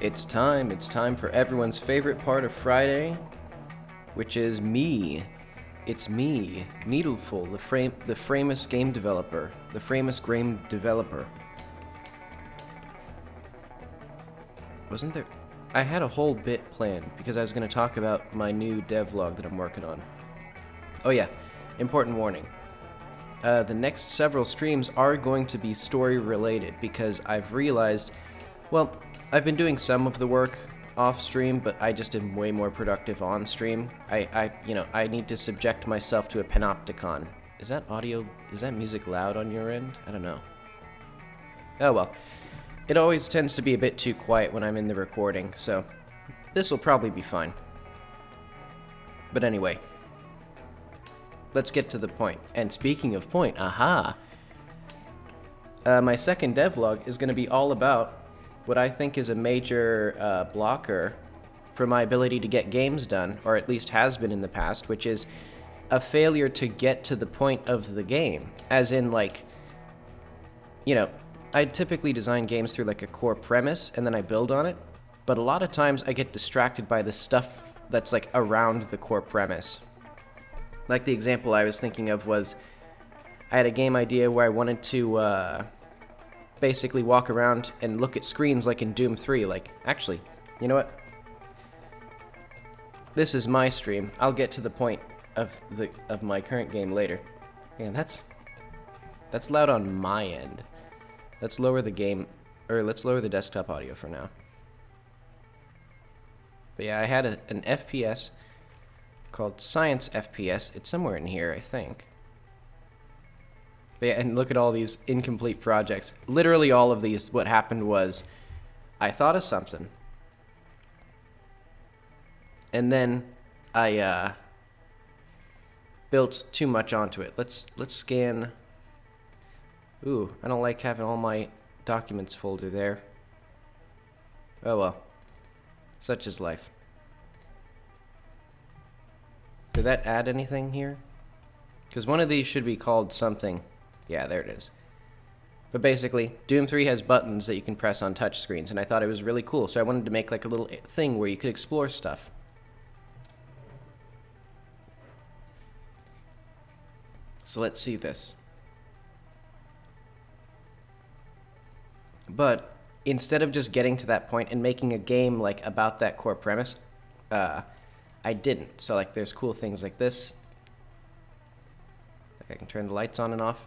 It's time for everyone's favorite part of Friday, which is me. It's me, Needleful, the famous game developer. The famous game developer. Wasn't there... I had a whole bit planned, because I was going to talk about my new devlog that I'm working on. Oh yeah, important warning. The next several streams are going to be story related, because I've realized, well, I've been doing some of the work off stream, but I just am way more productive on stream. I need to subject myself to a panopticon. Is that music loud on your end? I don't know. Oh well. It always tends to be a bit too quiet when I'm in the recording, so this will probably be fine. But anyway, let's get to the point. And speaking of point, aha! My second devlog is going to be all about what I think is a major blocker for my ability to get games done, or at least has been in the past, which is a failure to get to the point of the game. As in, like, I typically design games through like a core premise, and then I build on it, but a lot of times I get distracted by the stuff that's like around the core premise. Like the example I was thinking of was, I had a game idea where I wanted to basically walk around and look at screens like in Doom 3. Like, actually, you know what? This is my stream. I'll get to the point of my current game later. And that's loud on my end. Let's lower the desktop audio for now. But yeah, I had an FPS called Science FPS. It's somewhere in here, I think. But yeah, and look at all these incomplete projects. Literally all of these, what happened was, I thought of something. And then I built too much onto it. Let's scan... Ooh, I don't like having all my documents folder there. Oh well. Such is life. Did that add anything here? Because one of these should be called something. Yeah, there it is. But basically, Doom 3 has buttons that you can press on touch screens, and I thought it was really cool, so I wanted to make like a little thing where you could explore stuff. So let's see this. But instead of just getting to that point and making a game like about that core premise, I didn't. So like there's cool things like this. Like I can turn the lights on and off.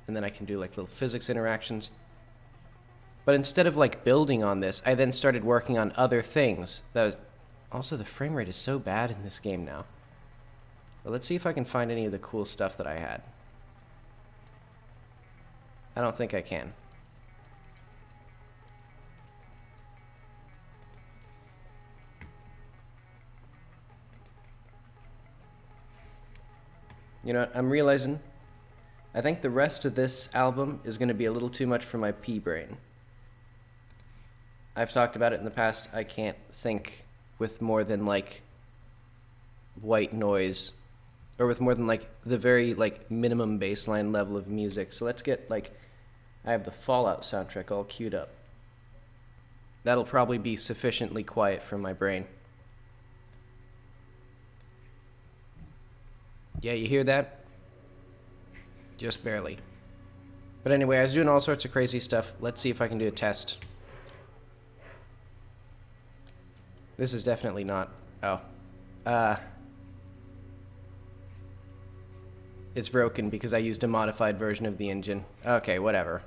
And then I can do like little physics interactions. But instead of like building on this, I then started working on other things. Also, the frame rate is so bad in this game now. But let's see if I can find any of the cool stuff that I had. I don't think I can. You know what, I'm realizing, I think the rest of this album is going to be a little too much for my pea brain. I've talked about it in the past, I can't think with more than like white noise, or with more than like the very like minimum baseline level of music. So let's get like, I have the Fallout soundtrack all queued up. That'll probably be sufficiently quiet for my brain. Yeah, you hear that? Just barely. But anyway, I was doing all sorts of crazy stuff. Let's see if I can do a test. This is definitely not... Oh. It's broken because I used a modified version of the engine. Okay, whatever.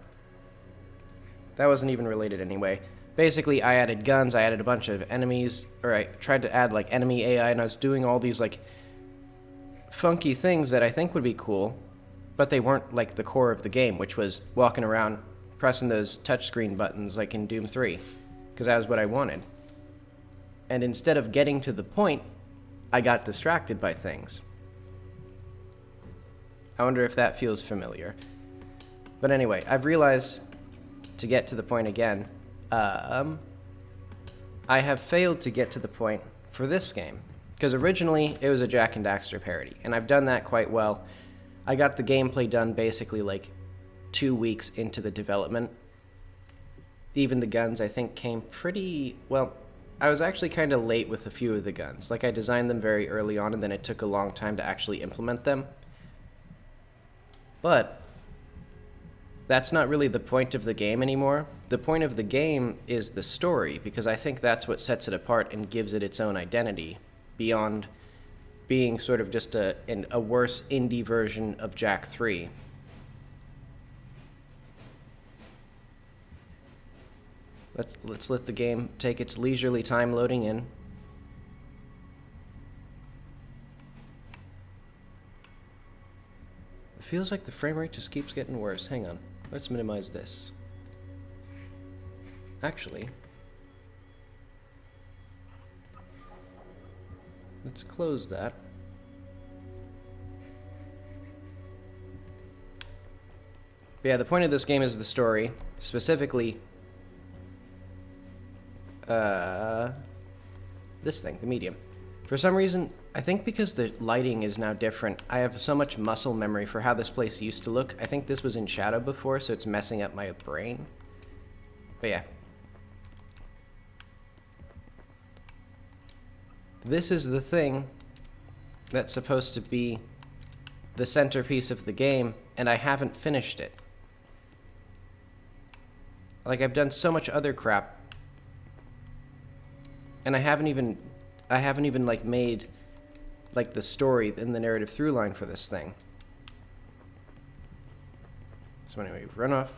That wasn't even related anyway. Basically, I added guns, I added a bunch of enemies, or I tried to add like enemy AI, and I was doing all these like funky things that I think would be cool, but they weren't like the core of the game, which was walking around pressing those touchscreen buttons like in Doom 3, because that was what I wanted. And instead of getting to the point, I got distracted by things. I wonder if that feels familiar. But anyway, I've realized, to get to the point again, I have failed to get to the point for this game. Because originally, it was a Jak and Daxter parody, and I've done that quite well. I got the gameplay done basically like 2 weeks into the development. even the guns, I think, came pretty... Well, I was actually kind of late with a few of the guns. Like, I designed them very early on, and then it took a long time to actually implement them. But that's not really the point of the game anymore. The point of the game is the story, because I think that's what sets it apart and gives it its own identity, beyond being sort of just a worse indie version of Jak 3. Let's let the game take its leisurely time loading in. It feels like the frame rate just keeps getting worse. Hang on. Let's minimize this. Actually, let's close that. But yeah, the point of this game is the story. Specifically, this thing, the medium. For some reason, I think because the lighting is now different, I have so much muscle memory for how this place used to look. I think this was in shadow before, so it's messing up my brain. But yeah. This is the thing that's supposed to be the centerpiece of the game, and I haven't finished it. Like, I've done so much other crap, and I haven't even like made like the story and the narrative through line for this thing. So anyway, we've run off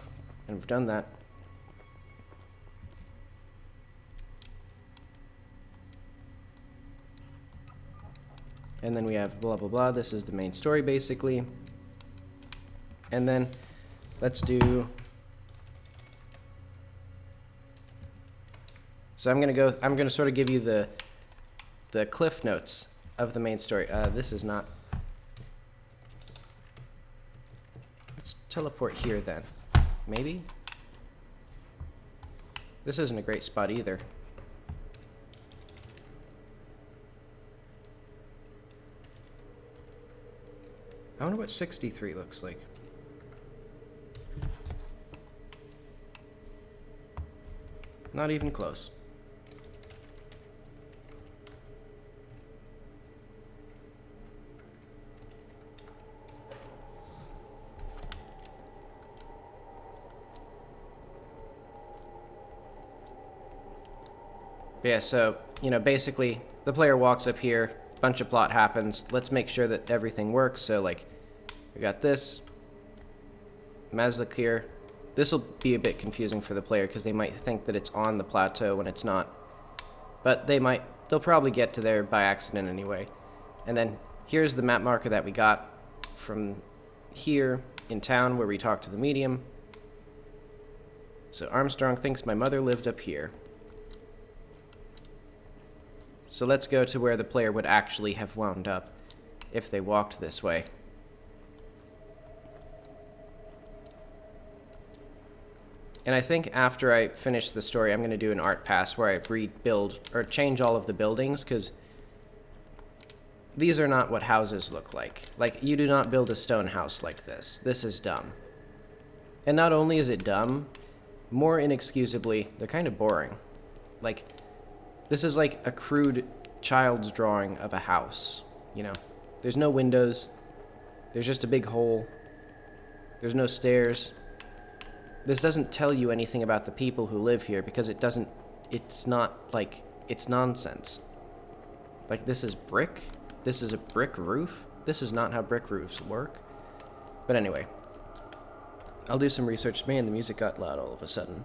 and we've done that. And then we have blah blah blah. This is the main story basically. And then let's do... So I'm gonna sort of give you the cliff notes of the main story. This is not... Let's teleport here then. Maybe? This isn't a great spot either. I wonder what 63 looks like. Not even close. Yeah, so, you know, basically, the player walks up here, bunch of plot happens, let's make sure that everything works, so, like, we got this, Mazlik here. This will be a bit confusing for the player, because they might think that it's on the plateau when it's not. But they'll probably get to there by accident anyway. And then, here's the map marker that we got from here in town where we talked to the medium. So Armstrong thinks my mother lived up here. So let's go to where the player would actually have wound up if they walked this way. And I think after I finish the story, I'm going to do an art pass where I rebuild or change all of the buildings, because these are not what houses look like. Like, you do not build a stone house like this. This is dumb. And not only is it dumb, more inexcusably, they're kind of boring. Like, this is like a crude child's drawing of a house, you know? There's no windows. There's just a big hole. There's no stairs. This doesn't tell you anything about the people who live here, because it's not, like, it's nonsense. Like, this is brick? This is a brick roof? This is not how brick roofs work. But anyway, I'll do some research. Man, the music got loud all of a sudden.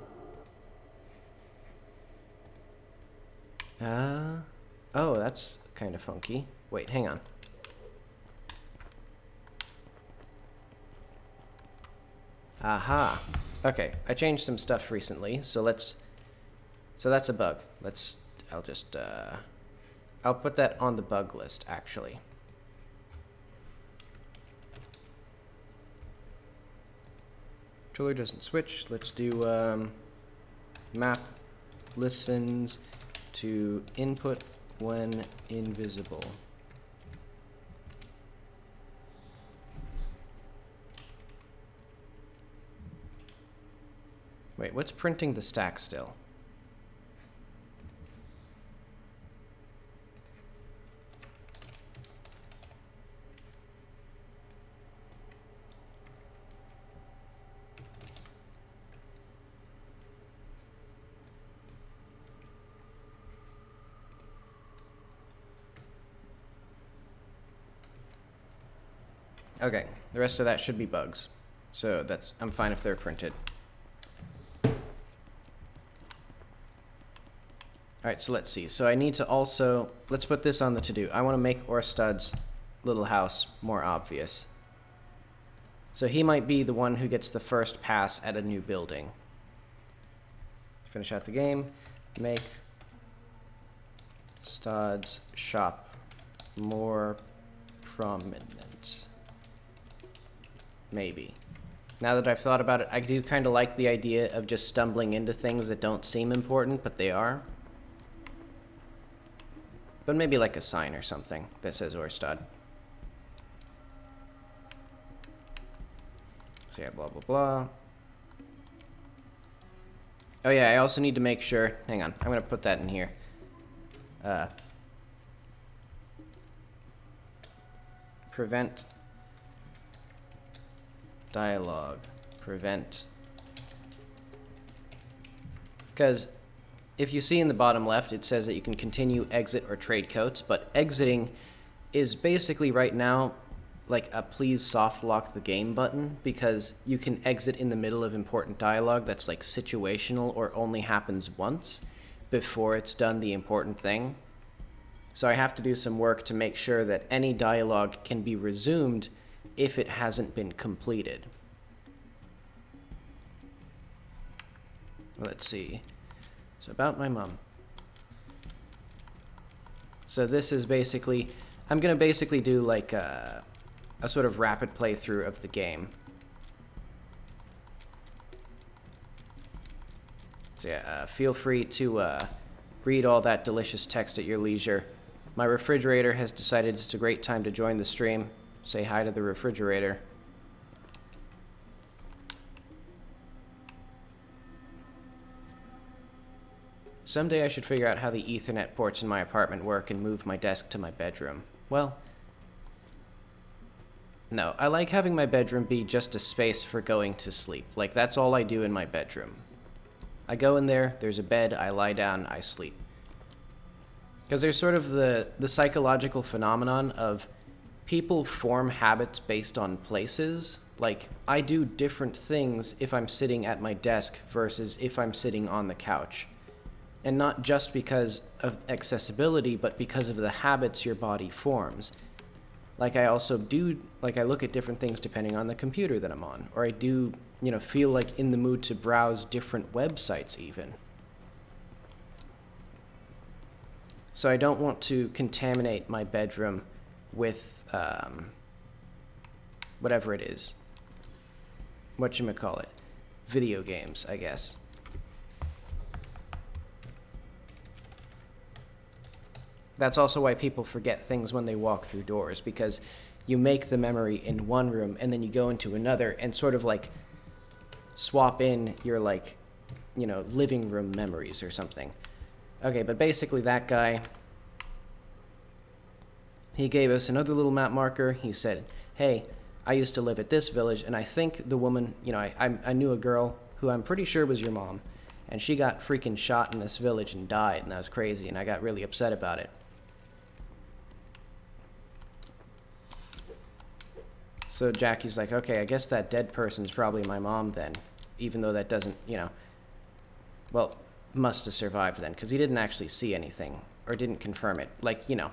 Oh, that's kind of funky. Wait, hang on. Aha. Okay, I changed some stuff recently, so that's a bug. I'll put that on the bug list, actually. Controller doesn't switch. Let's do, map listens to input when invisible. Wait. Wait, what's printing the stack still? Okay, the rest of that should be bugs. So I'm fine if they're printed. Alright, so let's see. So I need to also, let's put this on the to-do. I want to make Orstad's little house more obvious. So he might be the one who gets the first pass at a new building. Finish out the game. Make Stad's shop more prominent. Maybe. Now that I've thought about it, I do kind of like the idea of just stumbling into things that don't seem important, but they are. But maybe like a sign or something that says Orstad. So yeah, blah, blah, blah. Oh yeah, I also need to make sure, hang on, I'm going to put that in here. Prevent dialogue. Prevent. Because if you see in the bottom left, it says that you can continue, exit, or trade coats, but exiting is basically right now like a please soft lock the game button, because you can exit in the middle of important dialogue that's like situational or only happens once before it's done the important thing. So I have to do some work to make sure that any dialogue can be resumed if it hasn't been completed. Let's see. So about my mom. So this is basically, I'm going to basically do like a sort of rapid playthrough of the game. So yeah, feel free to read all that delicious text at your leisure. My refrigerator has decided it's a great time to join the stream. Say hi to the refrigerator. Someday I should figure out how the Ethernet ports in my apartment work and move my desk to my bedroom. Well, no, I like having my bedroom be just a space for going to sleep. Like, that's all I do in my bedroom. I go in there, there's a bed, I lie down, I sleep. Because there's sort of the psychological phenomenon of people form habits based on places. Like, I do different things if I'm sitting at my desk versus if I'm sitting on the couch. And not just because of accessibility, but because of the habits your body forms. Like, I also do, like, I look at different things depending on the computer that I'm on. Or I do, you know, feel like in the mood to browse different websites even. So I don't want to contaminate my bedroom with whatever it is. Whatchamacallit. Video games, I guess. That's also why people forget things when they walk through doors, because you make the memory in one room and then you go into another and sort of like swap in your, like, you know, living room memories or something. Okay, but basically that guy, he gave us another little map marker. He said, hey, I used to live at this village, and I think the woman, you know, I knew a girl who I'm pretty sure was your mom, and she got freaking shot in this village and died, and that was crazy, and I got really upset about it. So Jackie's like, okay, I guess that dead person's probably my mom then, even though that doesn't, you know, well, must have survived then, because he didn't actually see anything, or didn't confirm it. Like, you know,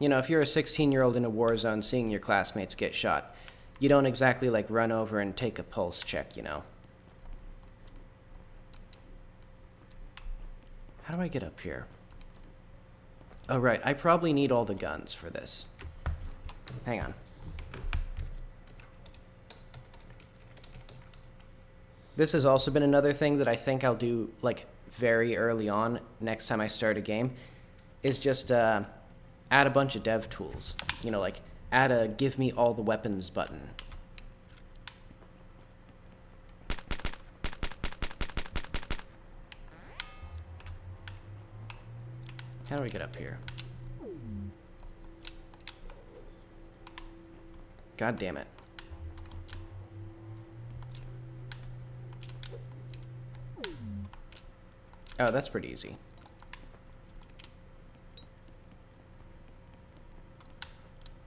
if you're a 16-year-old in a war zone seeing your classmates get shot, you don't exactly, like, run over and take a pulse check, you know. How do I get up here? Oh, right, I probably need all the guns for this. Hang on. This has also been another thing that I think I'll do, like, very early on, next time I start a game, is just, add a bunch of dev tools. You know, like, add a give me all the weapons button. How do we get up here? God damn it. Oh, that's pretty easy.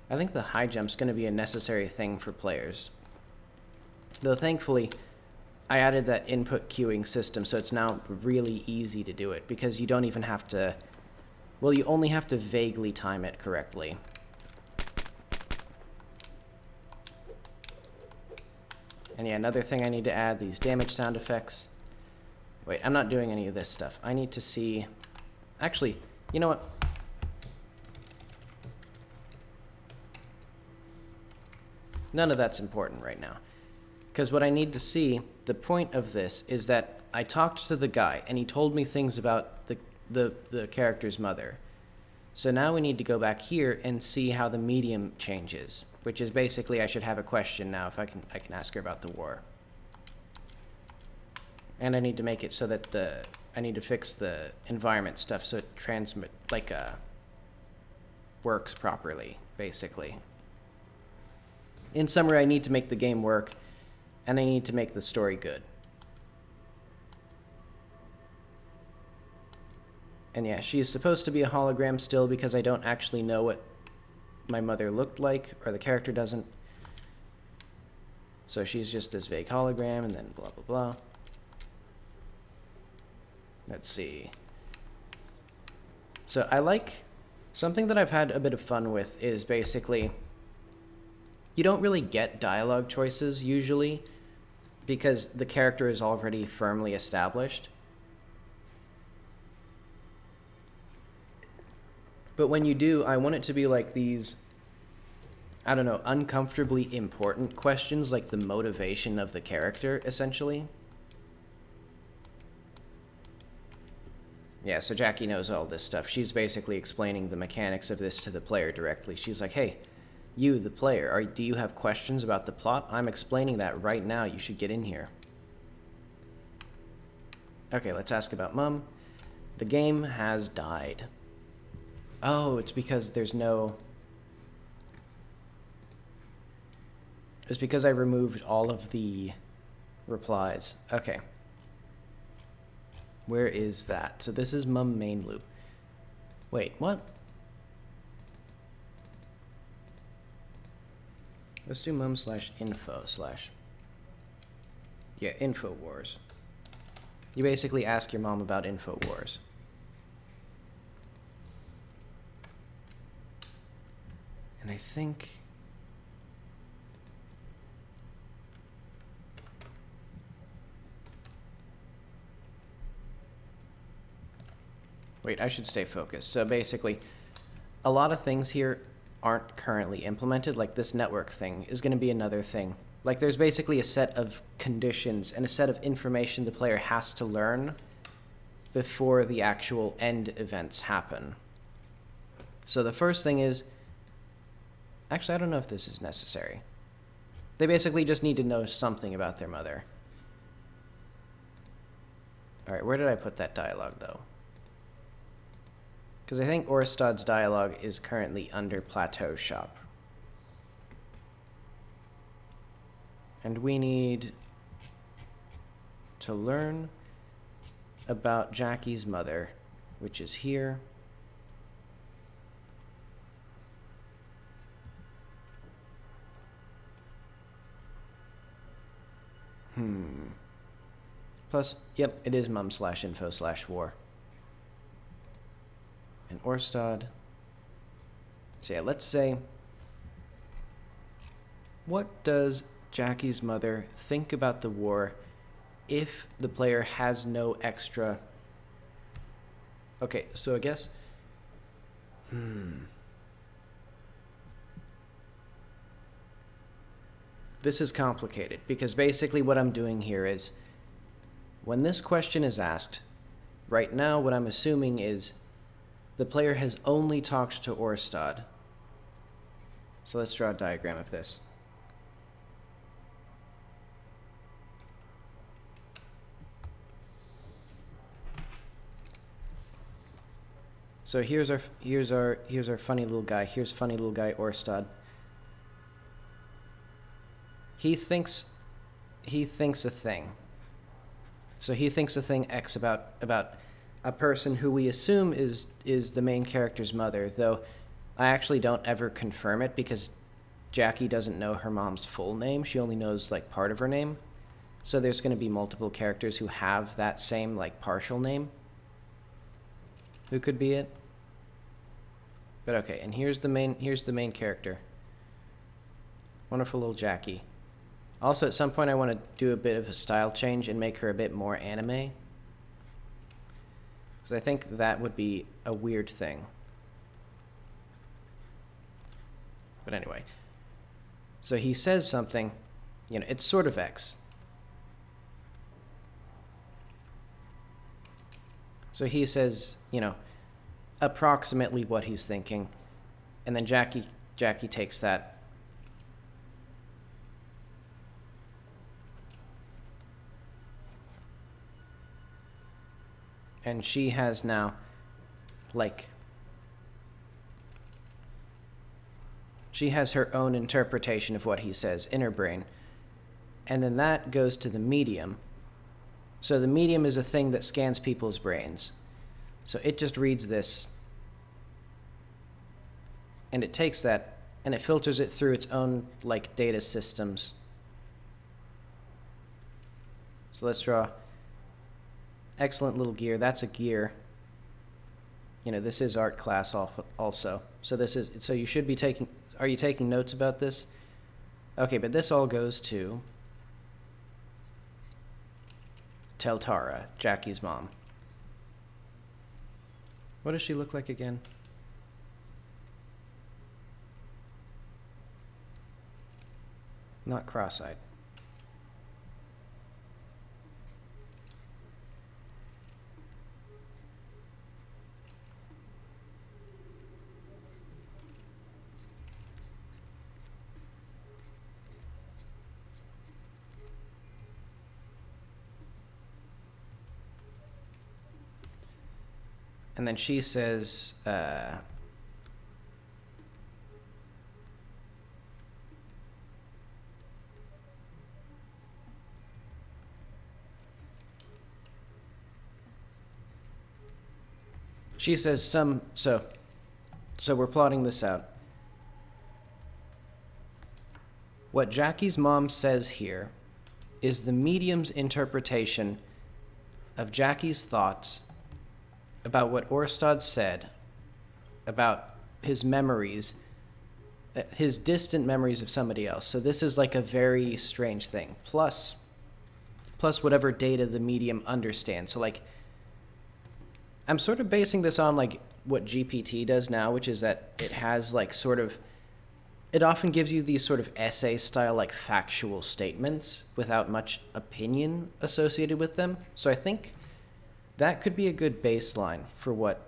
I think the high jump's going to be a necessary thing for players. Though thankfully, I added that input queuing system, so it's now really easy to do it, because you don't even have to... Well, you only have to vaguely time it correctly. And yeah, another thing I need to add, these damage sound effects. Wait, I'm not doing any of this stuff. I need to see... Actually, you know what? None of that's important right now. Because what I need to see, the point of this, is that I talked to the guy, and he told me things about the character's mother. So now we need to go back here and see how the medium changes, which is basically I should have a question now if I can ask her about the war. And I need to make it so that I need to fix the environment stuff so it works properly, basically. In summary, I need to make the game work, and I need to make the story good. And yeah, she is supposed to be a hologram still because I don't actually know what my mother looked like, or the character doesn't. So she's just this vague hologram, and then blah, blah, blah. Let's see. So I like... Something that I've had a bit of fun with is basically... You don't really get dialogue choices, usually, because the character is already firmly established. But when you do, I want it to be like these, I don't know, uncomfortably important questions, like the motivation of the character, essentially. Yeah, so Jackie knows all this stuff. She's basically explaining the mechanics of this to the player directly. She's like, hey, you, the player, do you have questions about the plot? I'm explaining that right now. You should get in here. Okay, let's ask about Mum. The game has died. Oh, it's because there's no... It's because I removed all of the replies. Okay. Where is that? So this is Mum main loop. Wait, what? Let's do mum/info/ yeah, InfoWars. You basically ask your mom about InfoWars. And I think... Wait, I should stay focused. So basically, a lot of things here aren't currently implemented. Like this network thing is going to be another thing. Like there's basically a set of conditions and a set of information the player has to learn before the actual end events happen. So the first thing is... Actually, I don't know if this is necessary. They basically just need to know something about their mother. Alright, where did I put that dialogue, though? Because I think Orstad's dialogue is currently under Plateau Shop. And we need to learn about Jackie's mother, which is here. Plus, yep, it is mum/info/war. And Orstad. So yeah, let's say, what does Jackie's mother think about the war if the player has no extra... Okay, so I guess... This is complicated, because basically what I'm doing here is, when this question is asked, right now what I'm assuming is the player has only talked to Orstad. So let's draw a diagram of this. So here's our funny little guy. Here's funny little guy Orstad. He thinks a thing. So he thinks a thing X about a person who we assume is the main character's mother, though I actually don't ever confirm it because Jackie doesn't know her mom's full name. She only knows like part of her name. So there's going to be multiple characters who have that same like partial name. Who could be it? But okay, and here's the main character. Wonderful little Jackie. Also, at some point I want to do a bit of a style change and make her a bit more anime. Because I think that would be a weird thing. But anyway. So he says something, you know, it's sort of X. So he says, you know, approximately what he's thinking. And then Jackie takes that. And she has now, like, she has her own interpretation of what he says in her brain. And then that goes to the medium. So the medium is a thing that scans people's brains. So it just reads this. And it takes that, and it filters it through its own, like, data systems. So let's draw. Excellent little gear. That's a gear. You know, this is art class also. So this is, so you should be taking, are you taking notes about this? Okay, but this all goes to Teltara, Jackie's mom. What does she look like again? Not cross-eyed. And then she says, she says so we're plotting this out. What Jackie's mom says here is the medium's interpretation of Jackie's thoughts about what Orstad said, about his memories, his distant memories of somebody else. So this is like a very strange thing. Plus whatever data the medium understands. So like, I'm sort of basing this on like what GPT does now, which is that it has like sort of, it often gives you these sort of essay style like factual statements without much opinion associated with them. So I think that could be a good baseline for what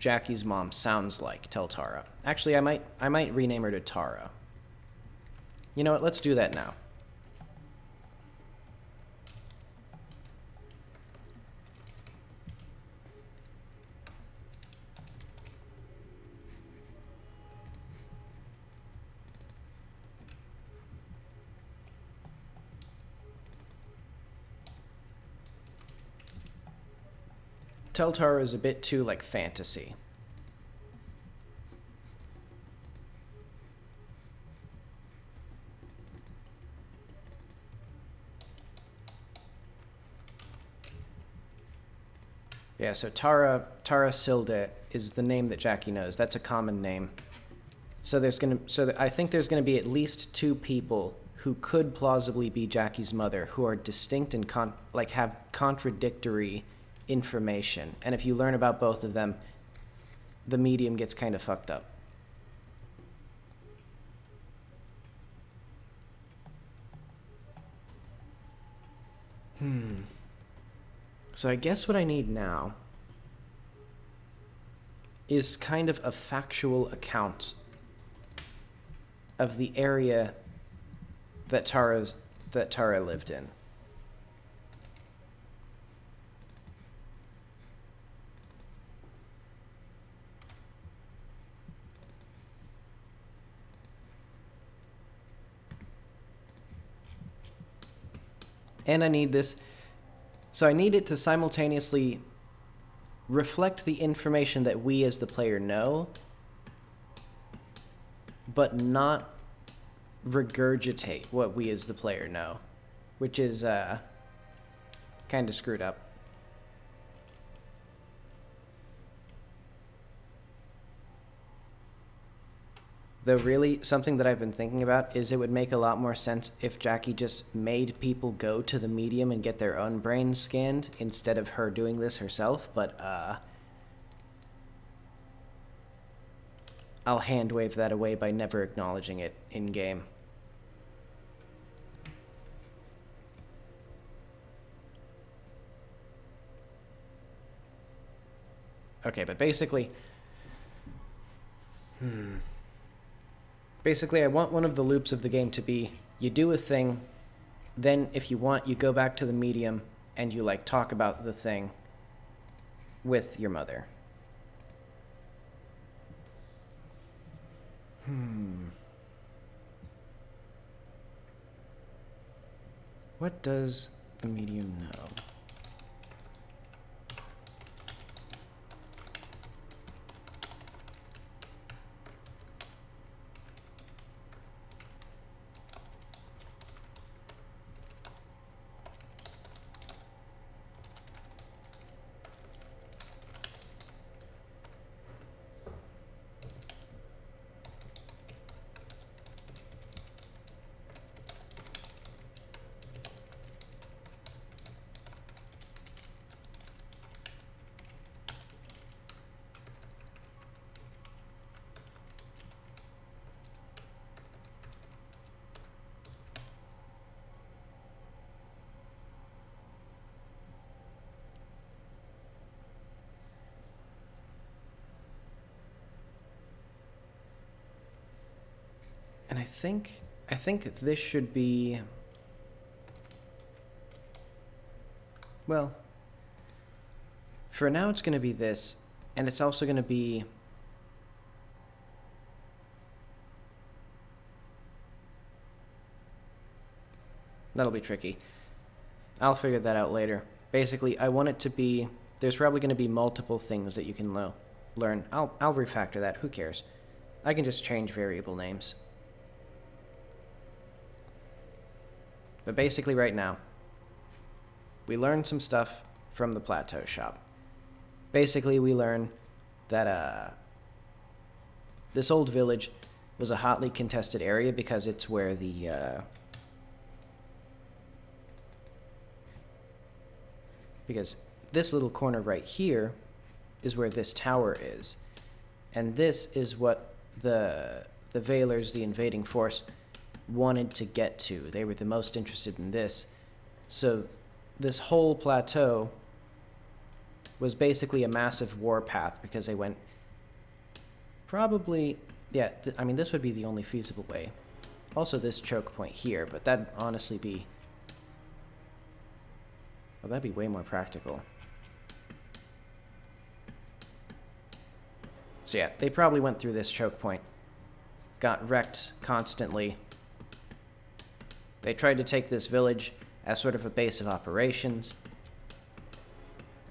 Jackie's mom sounds like, Teltara. Actually, I might rename her to Tara. You know what? Let's do that now. Teltara is a bit too, like, fantasy. Yeah, so Tara Silde is the name that Jackie knows. That's a common name. So I think there's gonna be at least two people who could plausibly be Jackie's mother, who are distinct and have contradictory information. And if you learn about both of them, the medium gets kind of fucked up. So I guess what I need now is kind of a factual account of the area that Tara lived in. And I need this. So I need it to simultaneously reflect the information that we as the player know, but not regurgitate what we as the player know, which is kind of screwed up. Though really, something that I've been thinking about is it would make a lot more sense if Jackie just made people go to the medium and get their own brains scanned instead of her doing this herself, but I'll hand wave that away by never acknowledging it in-game. Okay, but basically... Basically, I want one of the loops of the game to be, you do a thing, then if you want, you go back to the medium, and you, like, talk about the thing with your mother. What does the medium know? And I think this should be... Well, for now it's going to be this, and it's also going to be... That'll be tricky. I'll figure that out later. Basically, I want it to be... There's probably going to be multiple things that you can learn. I'll refactor that. Who cares? I can just change variable names. But basically right now, we learned some stuff from the Plateau shop. Basically, we learn that this old village was a hotly contested area because it's where the... because this little corner right here is where this tower is. And this is what the Veilers, the invading force, wanted to get to. They were the most interested in this. So this whole plateau was basically a massive warpath because they went probably... Yeah, I mean, this would be the only feasible way. Also this choke point here, but that'd honestly be... Well, that'd be way more practical. So yeah, they probably went through this choke point, got wrecked constantly. They tried to take this village as sort of a base of operations,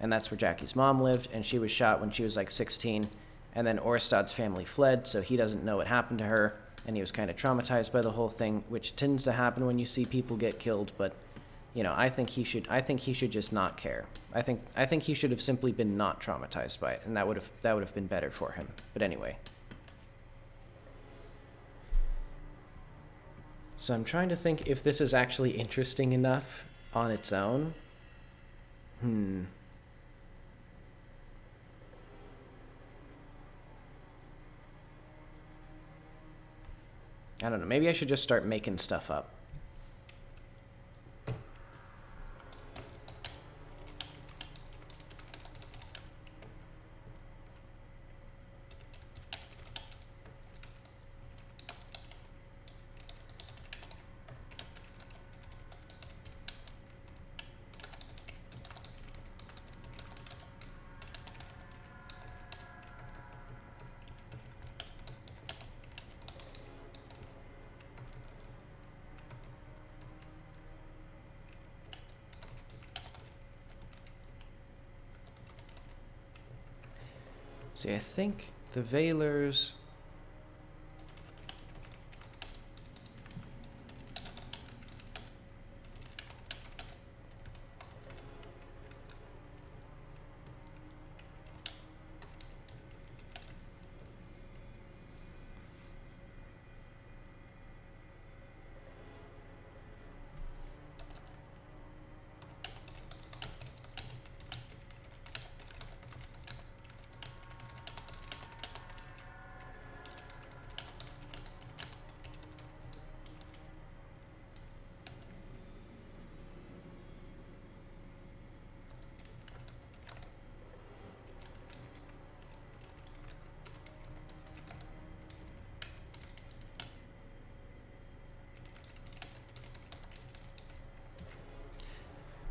and that's where Jackie's mom lived, and she was shot when she was like 16, and then Orstad's family fled, so he doesn't know what happened to her, and he was kind of traumatized by the whole thing, which tends to happen when you see people get killed, but, you know, I think he should just not care. I think he should have simply been not traumatized by it, and that would have been better for him. But anyway. So I'm trying to think if this is actually interesting enough on its own. I don't know. Maybe I should just start making stuff up. See, I think the Veilers...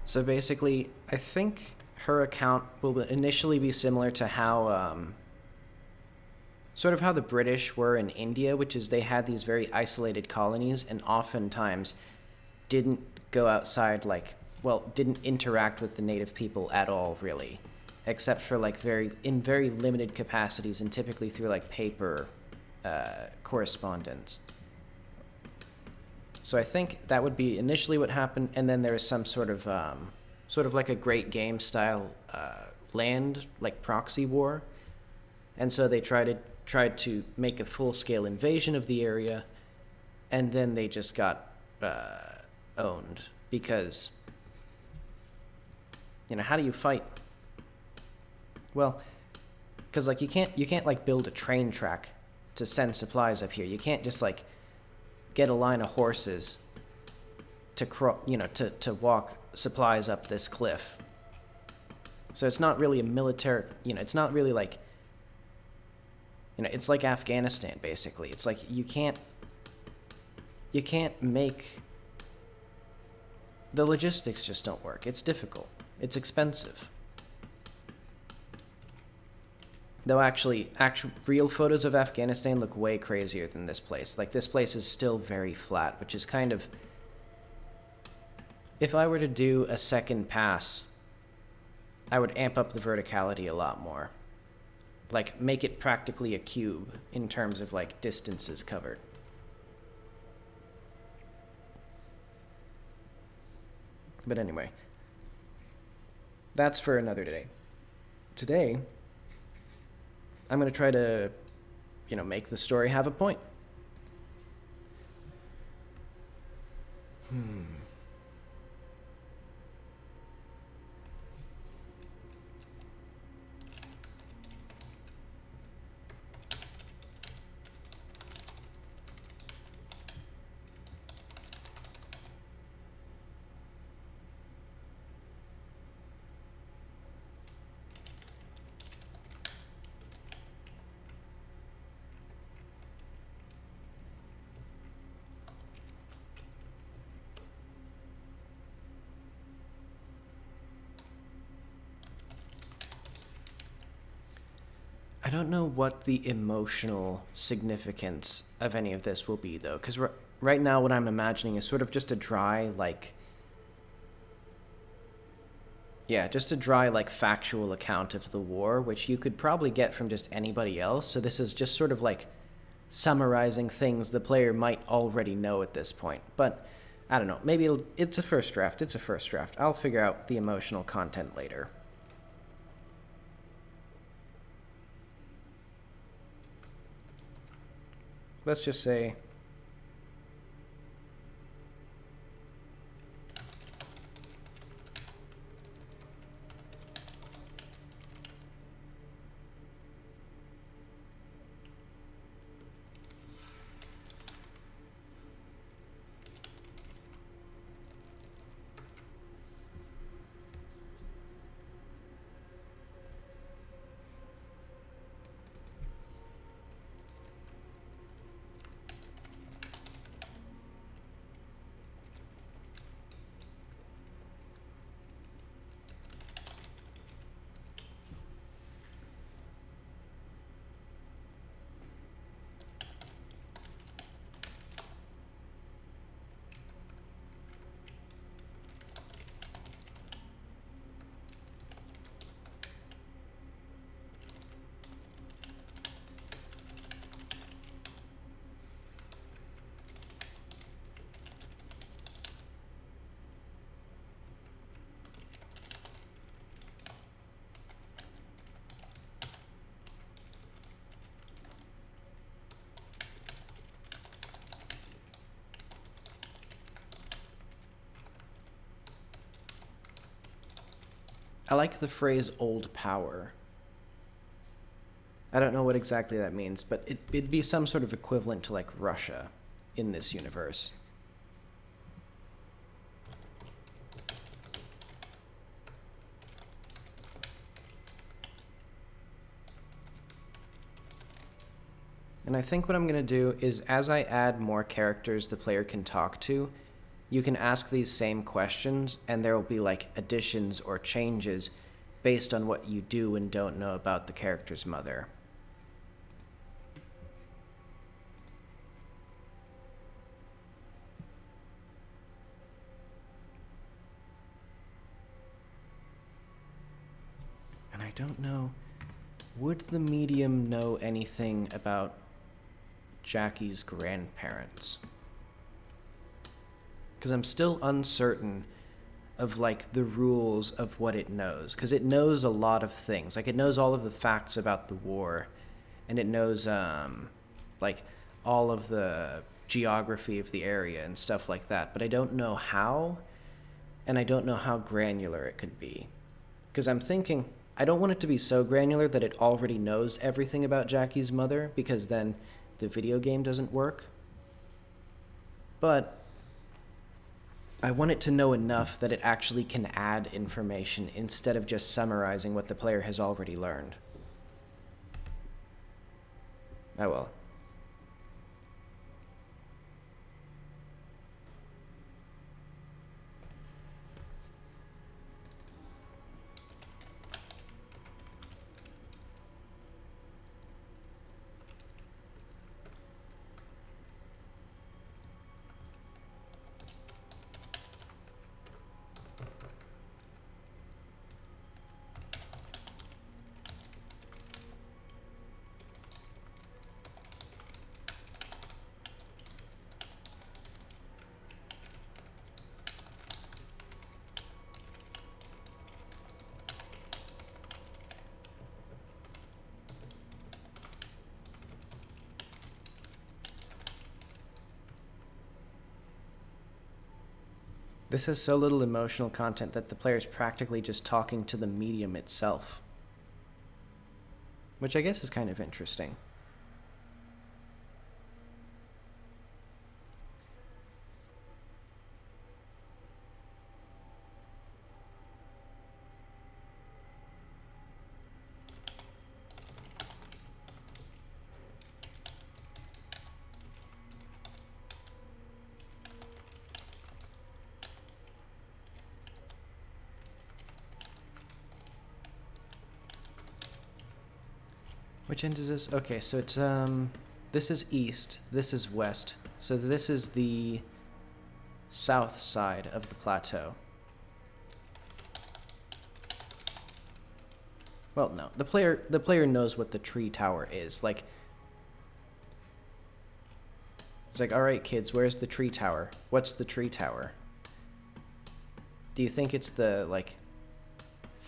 So basically, I think her account will initially be similar to how, sort of how the British were in India, which is they had these very isolated colonies and oftentimes didn't go outside, like, well, didn't interact with the native people at all, really, except for, like, in very limited capacities and typically through, like, paper correspondence. So I think that would be initially what happened, and then there is some sort of like a Great Game style land, like proxy war, and so they tried to make a full-scale invasion of the area, and then they just got owned because, you know, how do you fight? Well, because like you can't like build a train track to send supplies up here. You can't just like get a line of horses to to walk supplies up this cliff. So it's not really a military, it's not really like, it's like Afghanistan basically. It's like you can't make, the logistics just don't work. It's difficult. It's expensive. Though actually real photos of Afghanistan look way crazier than this place. Like, this place is still very flat, which is kind of... If I were to do a second pass, I would amp up the verticality a lot more. Like, make it practically a cube in terms of, like, distances covered. But anyway, that's for another day. Today... I'm going to try to, make the story have a point. I don't know what the emotional significance of any of this will be, though, because right now what I'm imagining is sort of just a dry, like... Yeah, just a dry, like, factual account of the war, which you could probably get from just anybody else, so this is just sort of, like, summarizing things the player might already know at this point. But, I don't know, maybe it's a first draft, I'll figure out the emotional content later. Let's just say... I like the phrase old power. I don't know what exactly that means, but it'd be some sort of equivalent to like Russia in this universe. And I think what I'm going to do is, as I add more characters the player can talk to, you can ask these same questions, and there will be like additions or changes based on what you do and don't know about the character's mother. And I don't know, would the medium know anything about Jackie's grandparents? Because I'm still uncertain of like the rules of what it knows, because it knows a lot of things. Like it knows all of the facts about the war, and it knows like all of the geography of the area and stuff like that, but I don't know how, and I don't know how granular it could be. Because I'm thinking, I don't want it to be so granular that it already knows everything about Jackie's mother, because then the video game doesn't work. But I want it to know enough that it actually can add information instead of just summarizing what the player has already learned. Oh well. This has so little emotional content that the player's practically just talking to the medium itself. Which I guess is kind of interesting. Which end is this? Okay, so it's, this is east, this is west. So this is the south side of the plateau. Well, no, the player knows what the tree tower is. Like, it's like, all right, kids, where's the tree tower? What's the tree tower? Do you think it's the, like,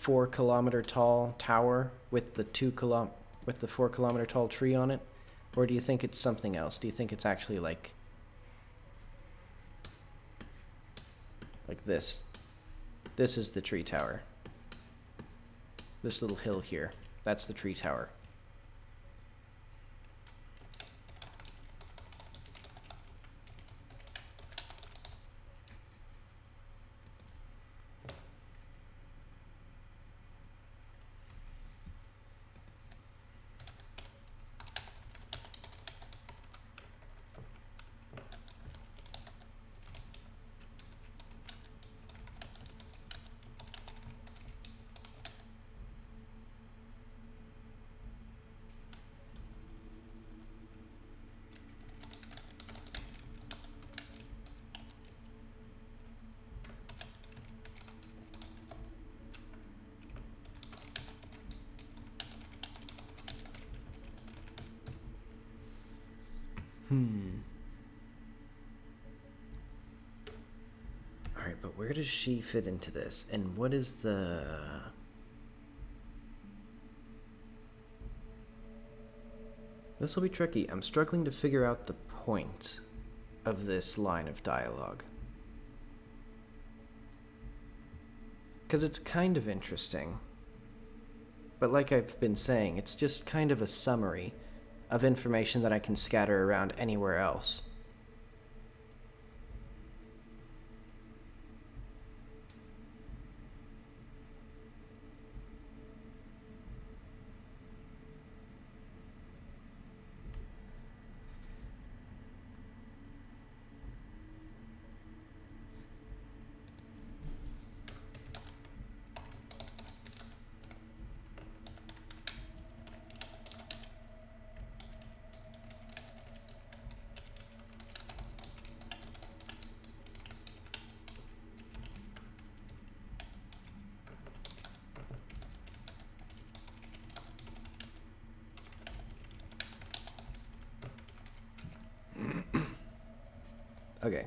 4-kilometer tall tower with the 4-kilometer tall tree on it? Or do you think it's something else? Do you think it's actually like this? This is the tree tower. This little hill here, that's the tree tower. Alright, but where does she fit into this? And what is the... This will be tricky. I'm struggling to figure out the point of this line of dialogue. because it's kind of interesting. But like I've been saying, it's just kind of a summary of information that I can scatter around anywhere else. Okay.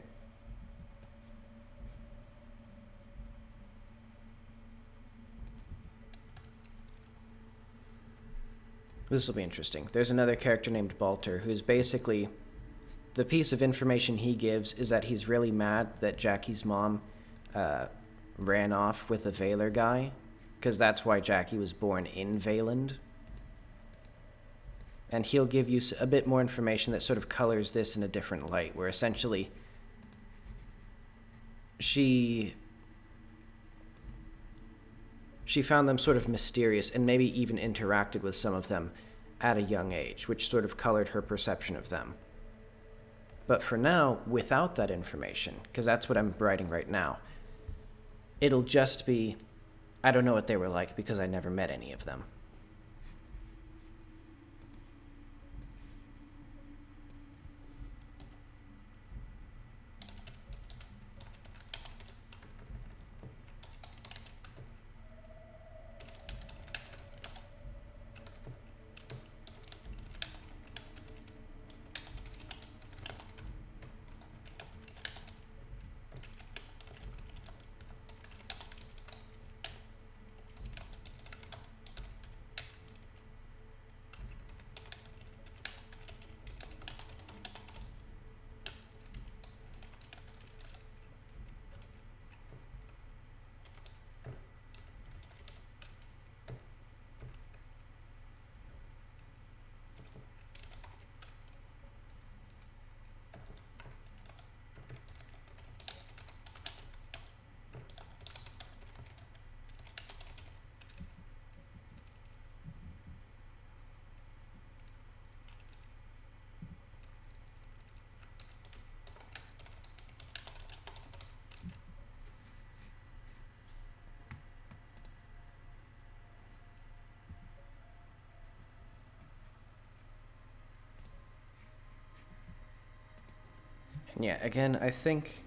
This will be interesting. There's another character named Balter who's basically... The piece of information he gives is that he's really mad that Jackie's mom ran off with a Valer guy, because that's why Jackie was born in Valand. And he'll give you a bit more information that sort of colors this in a different light, where essentially she found them sort of mysterious and maybe even interacted with some of them at a young age, which sort of colored her perception of them. But for now, without that information, because that's what I'm writing right now, it'll just be, I don't know what they were like because I never met any of them. Yeah, again, I think...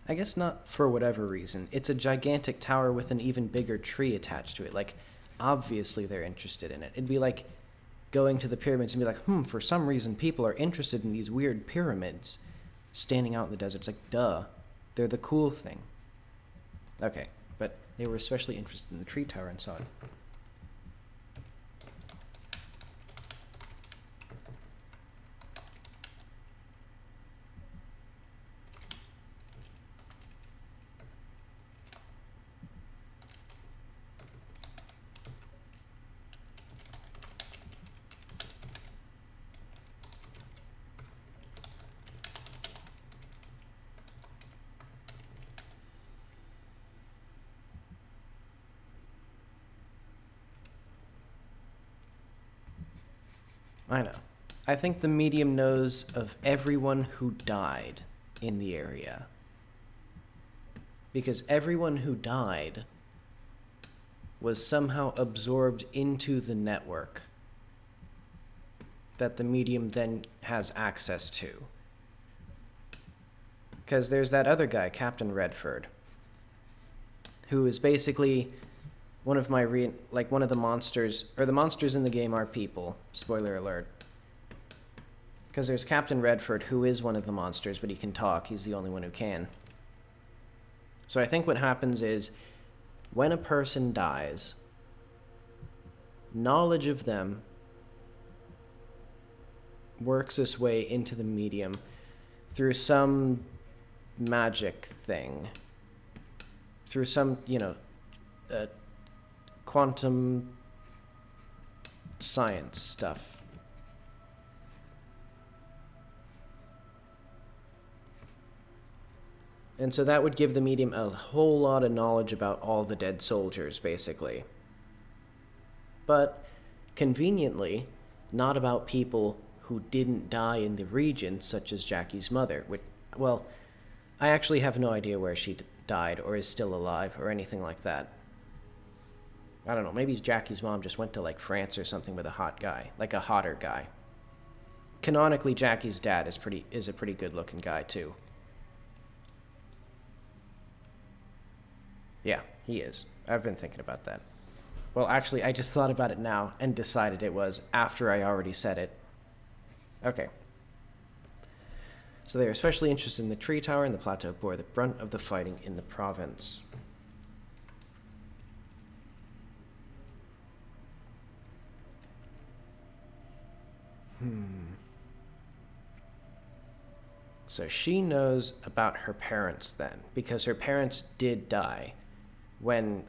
I guess not for whatever reason. It's a gigantic tower with an even bigger tree attached to it. Like, obviously they're interested in it. It'd be like going to the pyramids and be like, for some reason people are interested in these weird pyramids standing out in the desert. It's like, duh. They're the cool thing. Okay, but they were especially interested in the tree tower and saw it. I know. I think the medium knows of everyone who died in the area. Because everyone who died was somehow absorbed into the network that the medium then has access to. Because there's that other guy, Captain Redford, who is basically one of my one of the monsters, or the monsters in the game are people. Spoiler alert. Because there's Captain Redford, who is one of the monsters, but he can talk. He's the only one who can. So I think what happens is, when a person dies, knowledge of them works its way into the medium through some magic thing. Through some, quantum science stuff. And so that would give the medium a whole lot of knowledge about all the dead soldiers, basically. But, conveniently, not about people who didn't die in the region, such as Jackie's mother. Which, well, I actually have no idea where she died, or is still alive, or anything like that. I don't know, maybe Jackie's mom just went to, like, France or something with a hot guy. Like a hotter guy. Canonically, Jackie's dad is a pretty good-looking guy, too. Yeah, he is. I've been thinking about that. Well, actually, I just thought about it now and decided it was after I already said it. Okay. So they are especially interested in the tree tower, and the plateau bore the brunt of the fighting in the province. So she knows about her parents then, because her parents did die when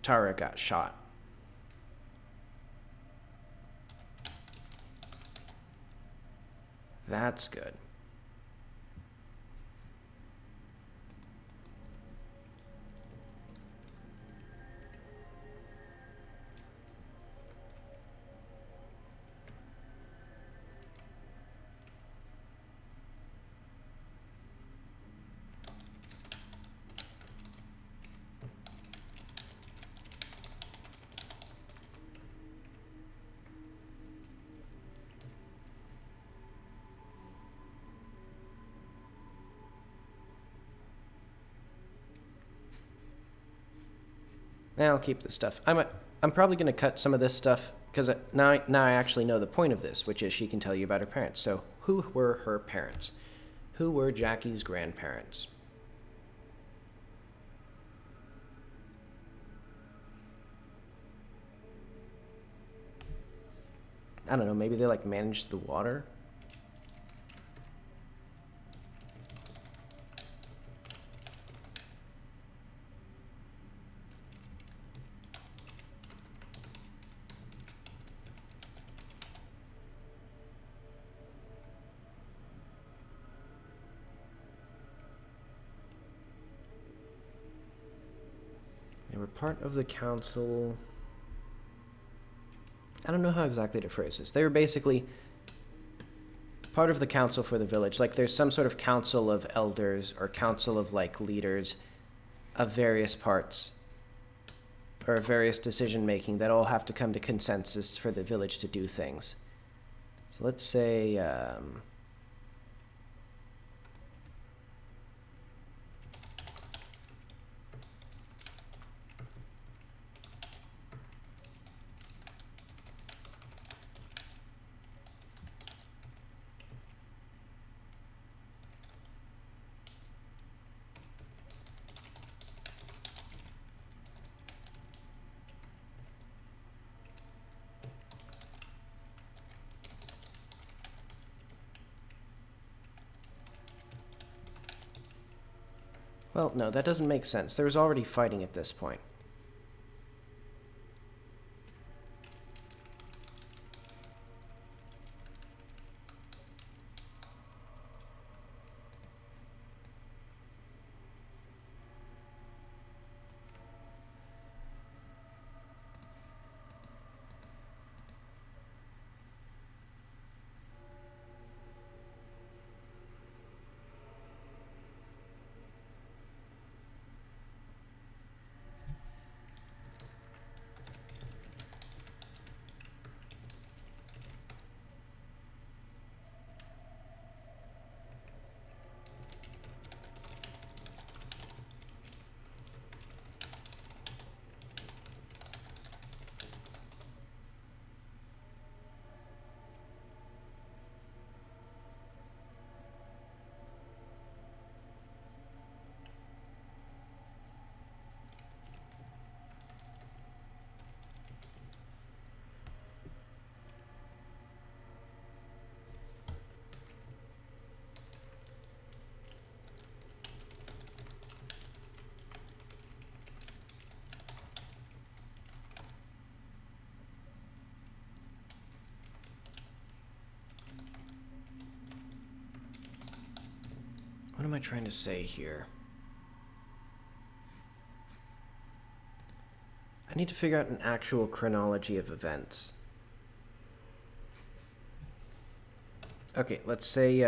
Tara got shot. That's good. I'll keep this stuff. I'm probably going to cut some of this stuff, because now I actually know the point of this, which is she can tell you about her parents. So, who were her parents? Who were Jackie's grandparents? I don't know, maybe they, like, managed the water? They were part of the council. I don't know how exactly to phrase this. They were basically part of the council for the village. Like, there's some sort of council of elders or council of, like, leaders of various parts or various decision-making that all have to come to consensus for the village to do things. So let's say, well, no, that doesn't make sense. There was already fighting at this point. What am I trying to say here? I need to figure out an actual chronology of events. Okay, let's say,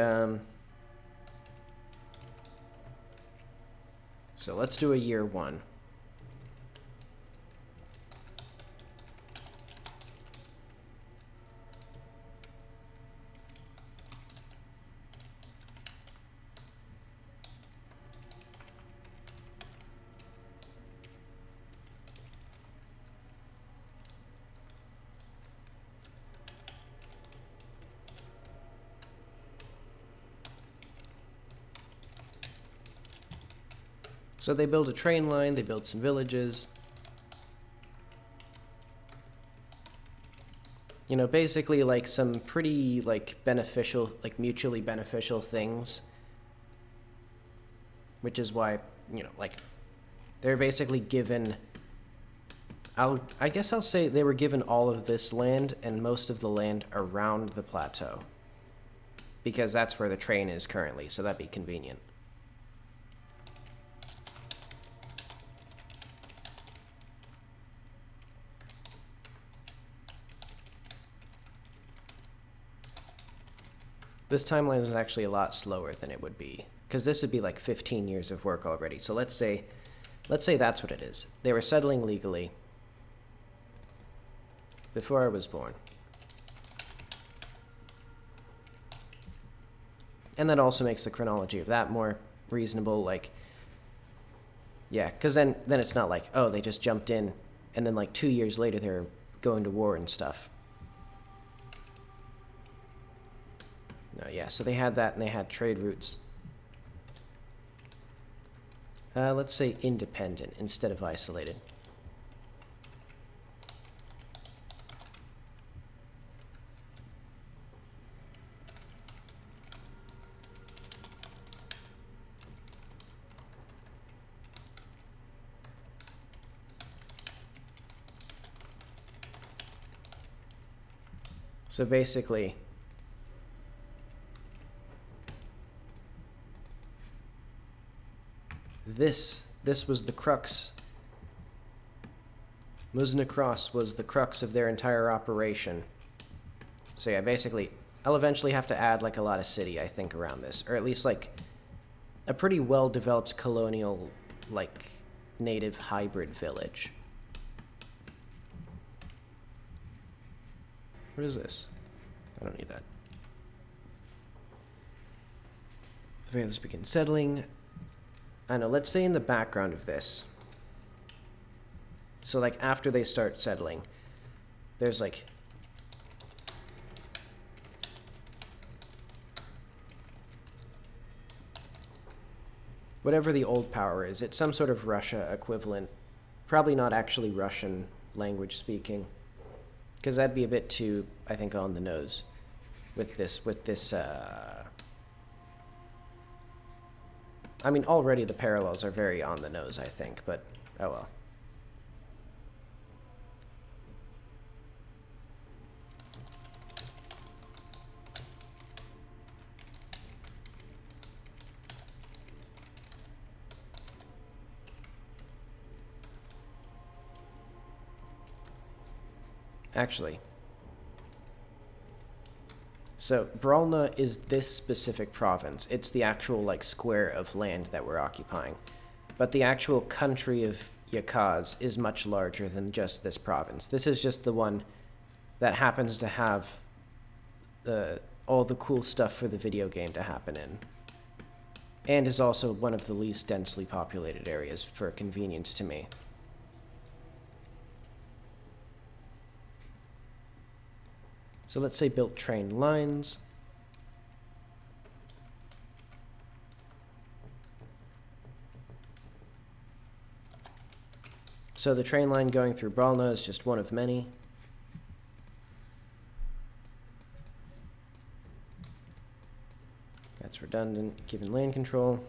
so let's do a year 1. So they build a train line, they build some villages. You know, basically like some pretty like beneficial, like mutually beneficial things. Which is why, you know, like they're basically given, I guess I'll say they were given all of this land and most of the land around the plateau. Because that's where the train is currently, so that'd be convenient. This timeline is actually a lot slower than it would be, because this would be like 15 years of work already. So let's say that's what it is. They were settling legally before I was born. And that also makes the chronology of that more reasonable, like, yeah, because then it's not like, oh, they just jumped in, and then like 2 years later they're going to war and stuff. No, yeah, so they had that, and they had trade routes. Let's say independent instead of isolated. So basically, this was the crux. Muzna Cross was the crux of their entire operation. So yeah, basically, I'll eventually have to add like a lot of city, I think, around this. Or at least like a pretty well-developed colonial, like, native hybrid village. What is this? I don't need that. Okay, let's begin settling. I know, let's say in the background of this. So like after they start settling, there's like whatever the old power is, it's some sort of Russia equivalent. Probably not actually Russian language speaking, because that'd be a bit too, I think, on the nose with this I mean, already the parallels are very on the nose, I think, but oh well. Actually, so Bralna is this specific province. It's the actual like square of land that we're occupying. But the actual country of Yakaz is much larger than just this province. This is just the one that happens to have all the cool stuff for the video game to happen in. And is also one of the least densely populated areas for convenience to me. So let's say built train lines. So the train line going through Bralna is just one of many. That's redundant, given land control.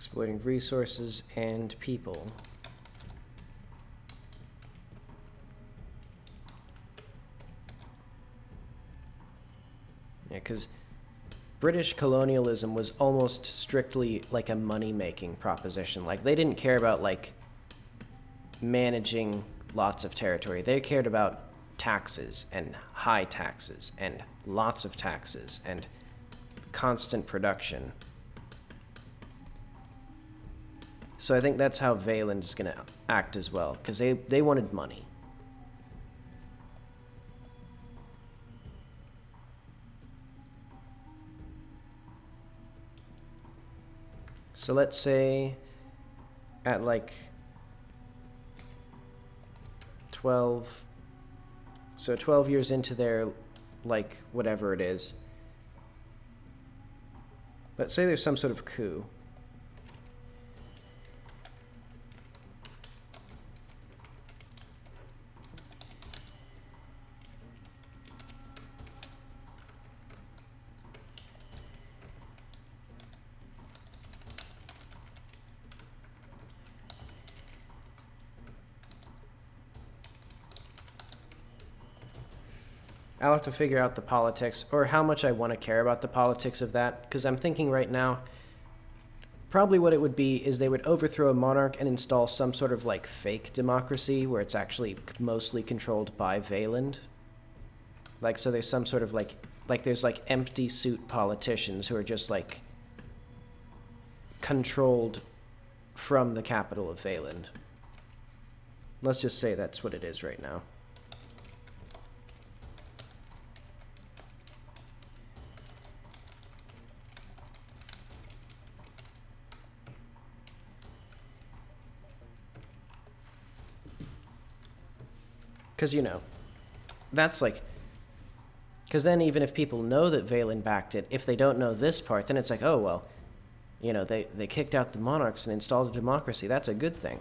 Exploiting resources and people. Yeah, because British colonialism was almost strictly like a money-making proposition. Like, they didn't care about, like, managing lots of territory. They cared about taxes and high taxes and lots of taxes and constant production. So I think that's how Valand is going to act as well, because they wanted money. So let's say at like 12, so 12 years into their, like, whatever it is, let's say there's some sort of coup. I'll have to figure out the politics, or how much I want to care about the politics of that, because I'm thinking right now, probably what it would be is they would overthrow a monarch and install some sort of, like, fake democracy where it's actually mostly controlled by Valand. Like, so there's some sort of, like there's, like, empty suit politicians who are just, like, controlled from the capital of Valand. Let's just say that's what it is right now. Because, you know, that's like... Because then even if people know that Valand backed it, if they don't know this part, then it's like, oh, well, you know, they kicked out the monarchs and installed a democracy. That's a good thing.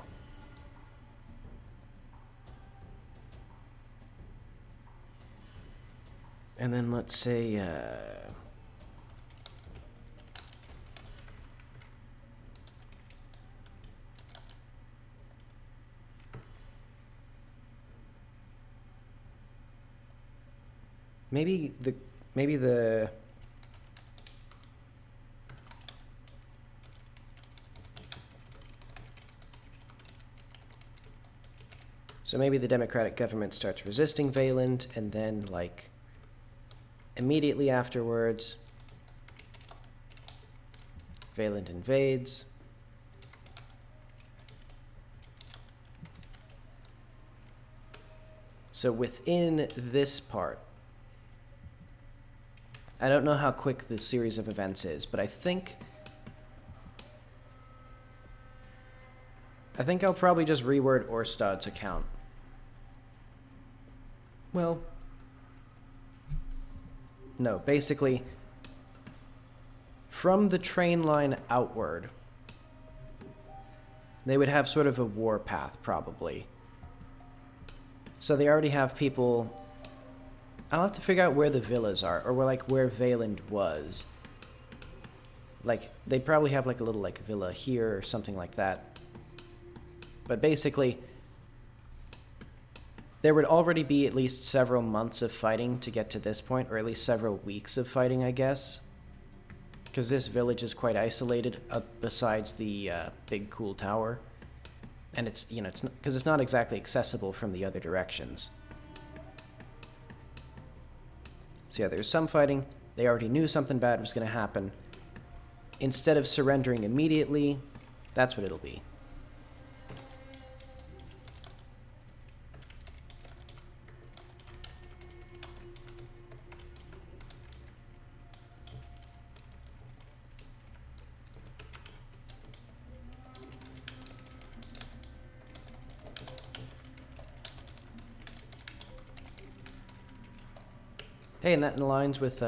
And then let's say... Maybe the so maybe the democratic government starts resisting Valand, and then, like, immediately afterwards, Valand invades. So within this part, I don't know how quick the series of events is, but I think I'll probably just reword Orstad's account. Well, no, basically, from the train line outward, they would have sort of a war path, probably. So they already have people... I'll have to figure out where the villas are, or where Valand was. Like, they'd probably have, like, a little, like, villa here or something like that. But basically, there would already be at least several months of fighting to get to this point, or at least several weeks of fighting, I guess. Because this village is quite isolated, besides the big cool tower. And it's, you know, because it's not exactly accessible from the other directions. So yeah, there's some fighting. They already knew something bad was going to happen. Instead of surrendering immediately, that's what it'll be. Hey, and that aligns with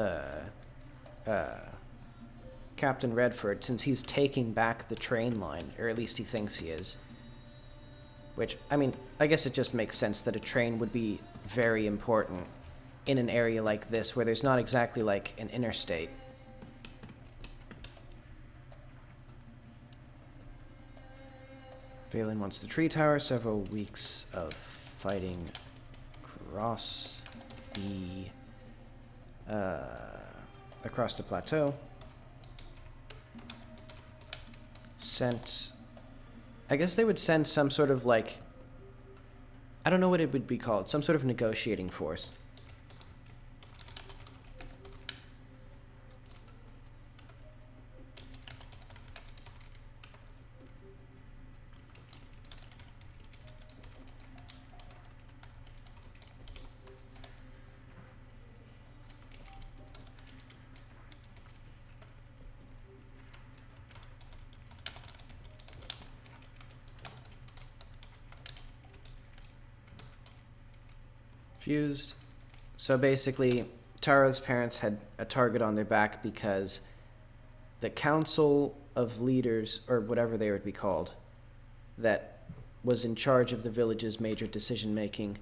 Captain Redford, since he's taking back the train line, or at least he thinks he is. Which, I mean, I guess it just makes sense that a train would be very important in an area like this, where there's not exactly, like, an interstate. Valen wants the tree tower. Several weeks of fighting across the plateau. Sent... I guess they would send some sort of, like... I don't know what it would be called. Some sort of negotiating force. Fused. So basically, Tara's parents had a target on their back because the council of leaders, or whatever they would be called, that was in charge of the village's major decision-making,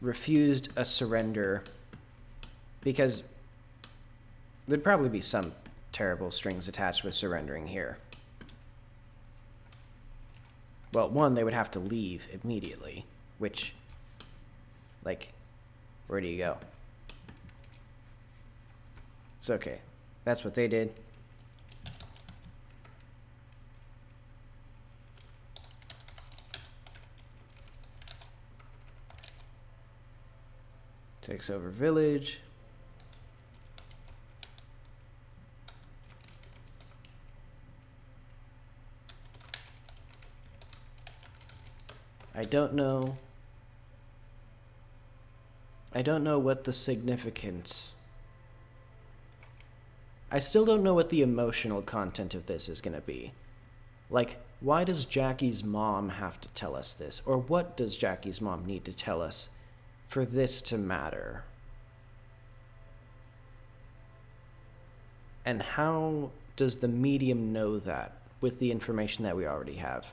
refused a surrender because there'd probably be some terrible strings attached with surrendering here. Well, one, they would have to leave immediately, which... like, where do you go? It's okay. That's what they did. Takes over village. I don't know what the significance... I still don't know what the emotional content of this is going to be. Like, why does Jackie's mom have to tell us this? Or what does Jackie's mom need to tell us for this to matter? And how does the medium know that with the information that we already have?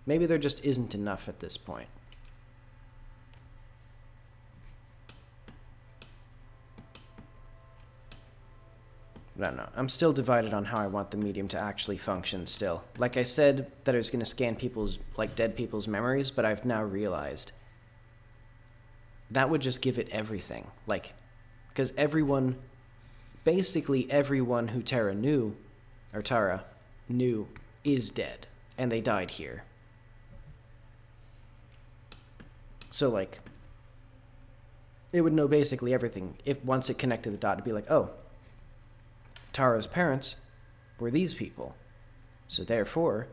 Maybe there just isn't enough at this point. I don't know. I'm still divided on how I want the medium to actually function still. Like I said that I was going to scan people's, like, dead people's memories, but I've now realized that would just give it everything. Like, because everyone, basically everyone who Tara knew, is dead. And they died here. So, like, it would know basically everything. If once it connected the dot, it'd be like, oh, Tara's parents were these people. So therefore,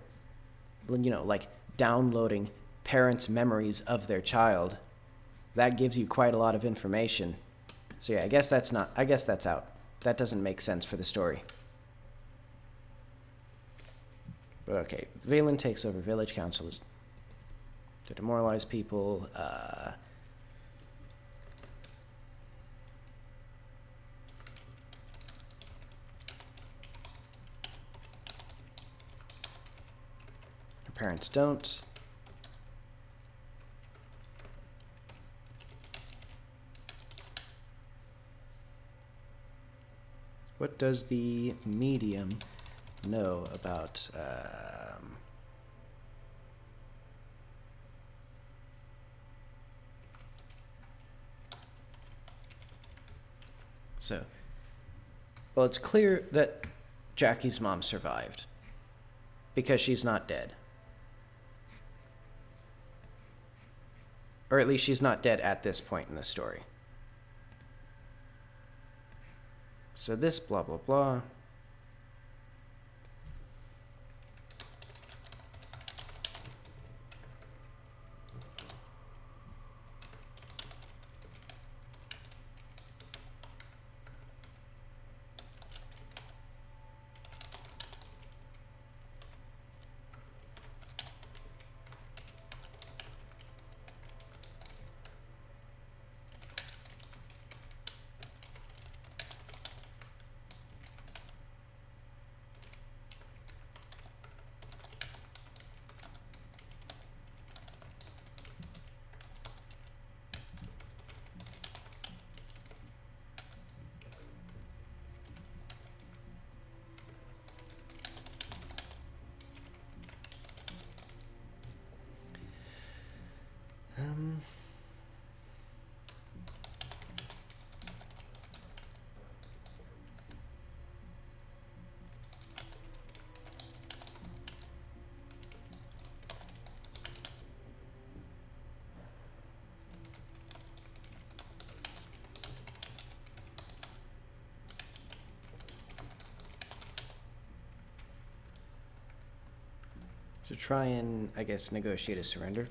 you know, like downloading parents' memories of their child, that gives you quite a lot of information. So yeah, I guess that's out. That doesn't make sense for the story. But okay, Valen takes over village councils to demoralize people. Parents don't. What does the medium know about so, well, it's clear that Jackie's mom survived because she's not dead. Or at least she's not dead at this point in the story. So this blah, blah, blah. to try and, I guess, negotiate a surrender.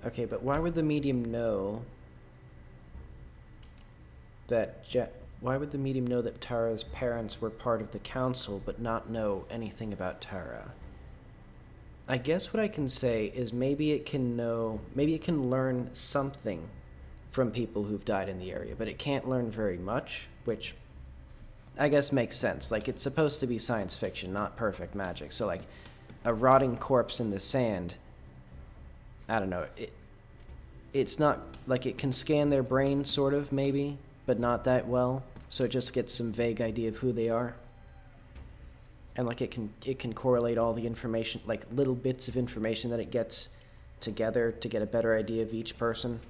Okay, but why would the medium know that why would the medium know that Tara's parents were part of the council but not know anything about Tara? I guess what I can say is maybe it can learn something from people who've died in the area, but it can't learn very much, which I guess makes sense. Like, it's supposed to be science fiction, not perfect magic. So, like, a rotting corpse in the sand, I don't know, it's not, like, it can scan their brain, sort of, maybe, but not that well, so it just gets some vague idea of who they are. And, like, it can correlate all the information, like, little bits of information that it gets together to get a better idea of each person.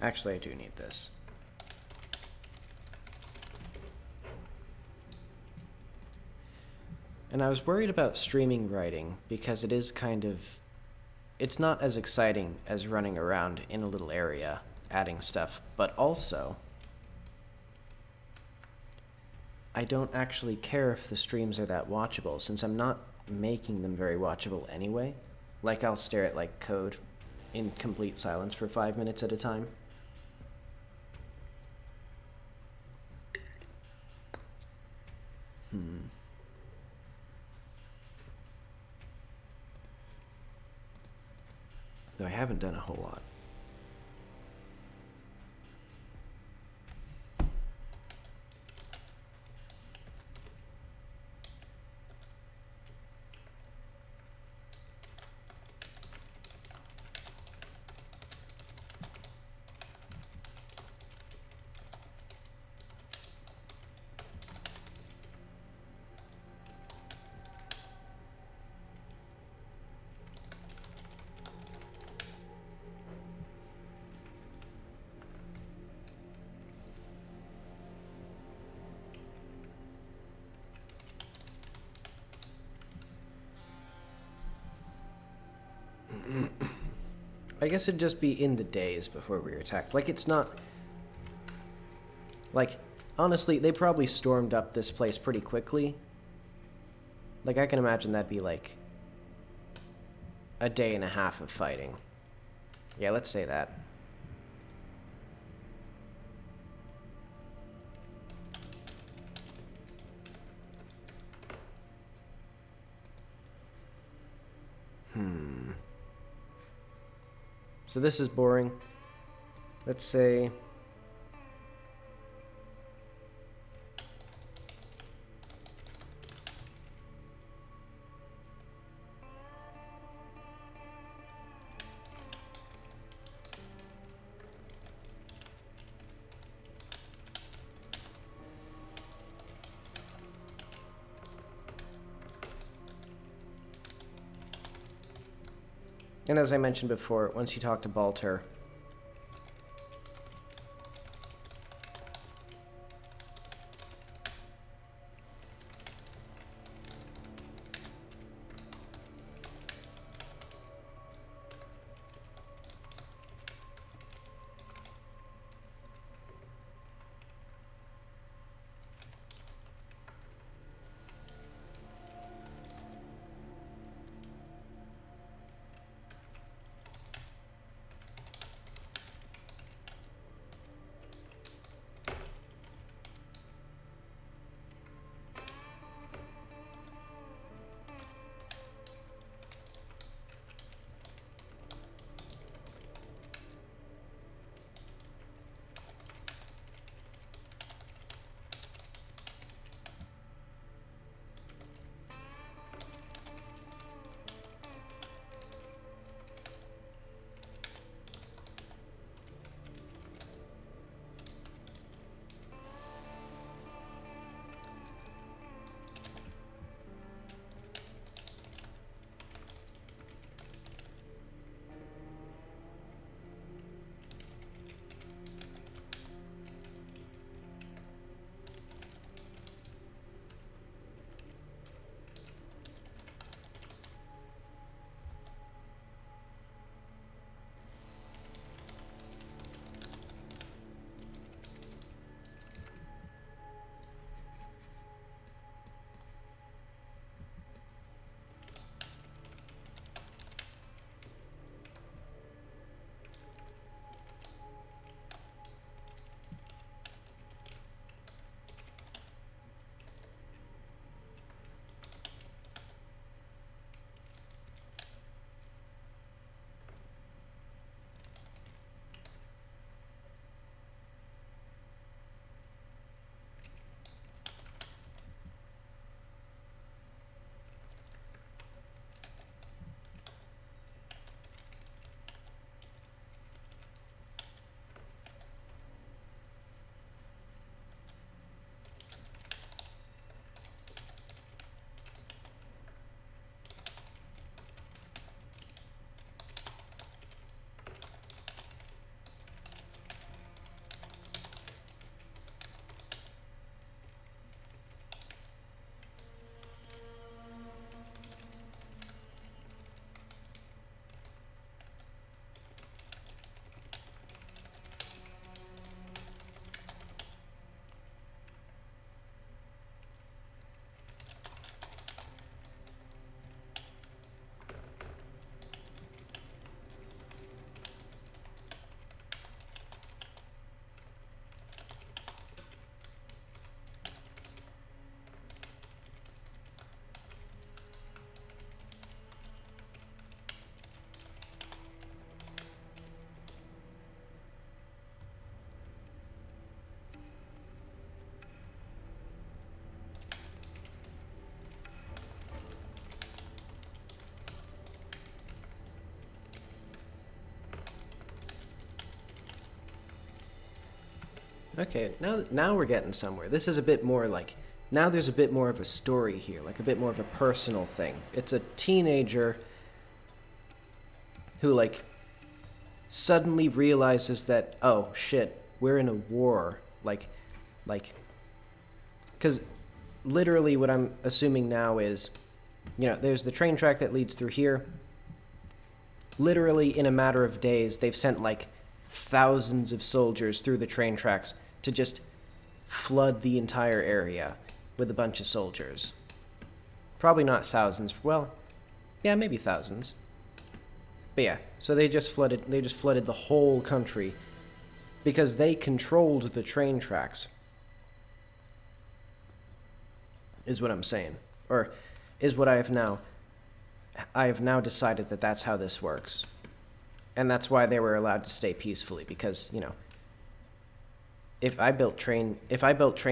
Actually, I do need this. And I was worried about streaming writing because it is it's not as exciting as running around in a little area adding stuff, but also I don't actually care if the streams are that watchable since I'm not making them very watchable anyway. Like, I'll stare at, like, code in complete silence for 5 minutes at a time. Though I haven't done a whole lot. I guess it'd just be in the days before we were attacked. Like, it's not... Like, honestly, they probably stormed up this place pretty quickly. Like, I can imagine that'd be, like, a day and a half of fighting. Yeah, let's say that. So this is boring. Let's say... And as I mentioned before, once you talk to Balter, Okay, now we're getting somewhere. This is a bit more like... Now there's a bit more of a story here, like a bit more of a personal thing. It's a teenager who, like, suddenly realizes that, oh, shit, we're in a war. Like... Because literally what I'm assuming now is, you know, there's the train track that leads through here. Literally, in a matter of days, they've sent, like, thousands of soldiers through the train tracks to just flood the entire area with a bunch of soldiers. Probably not thousands. Well, yeah, maybe thousands. But yeah, so they just flooded the whole country because they controlled the train tracks. Is what I'm saying. Or is what I have now decided that that's how this works. And that's why they were allowed to stay peacefully, because, you know, if I built train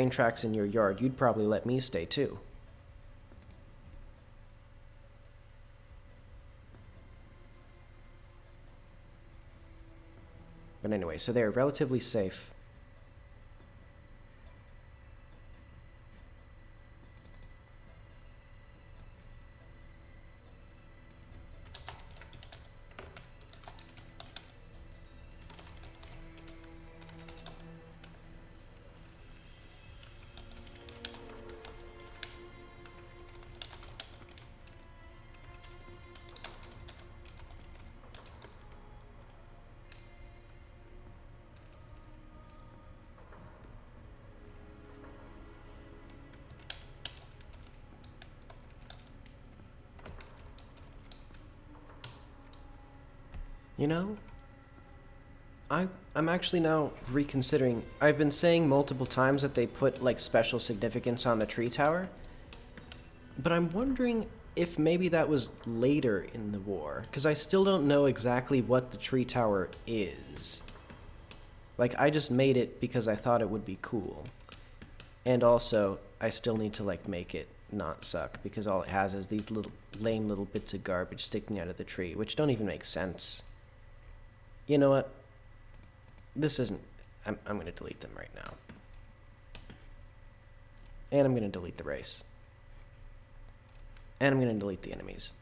tracks in your yard, you'd probably let me stay too. But anyway, so they're relatively safe. You know, I'm actually now reconsidering. I've been saying multiple times that they put, like, special significance on the tree tower, but I'm wondering if maybe that was later in the war, because I still don't know exactly what the tree tower is. Like, I just made it because I thought it would be cool. And also, I still need to, like, make it not suck, because all it has is these lame little bits of garbage sticking out of the tree, which don't even make sense. You know what? This isn't... I'm going to delete them right now. And I'm going to delete the race. And I'm going to delete the enemies.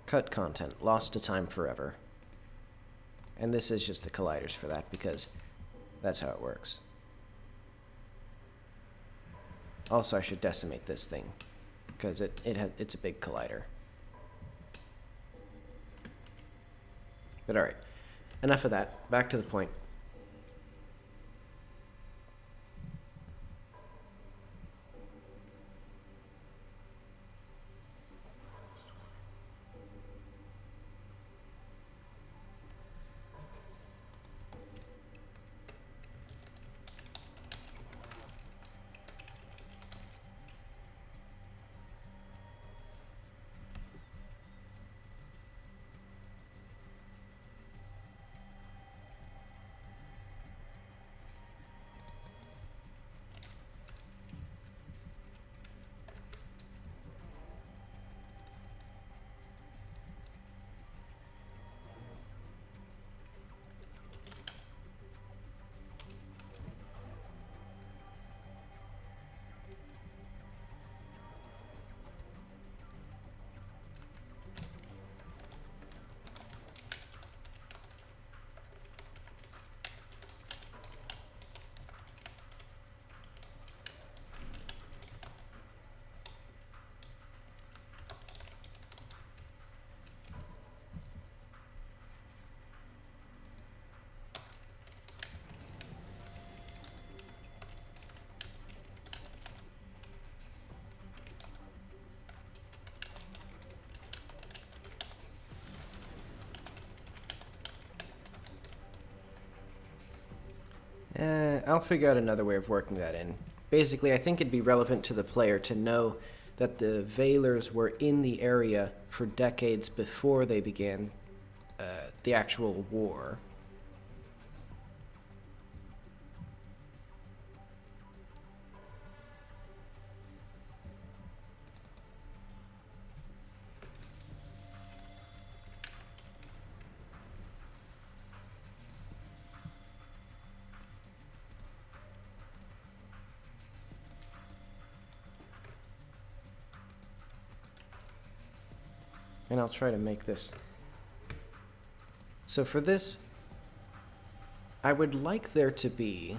Cut content. Lost to time forever. And this is just the colliders for that, because that's how it works. Also, I should decimate this thing, because it's a big collider. But alright, enough of that. Back to the point. I'll figure out another way of working that in. Basically, I think it'd be relevant to the player to know that the Veilers were in the area for decades before they began the actual war. And I'll try to make this. So for this, I would like there to be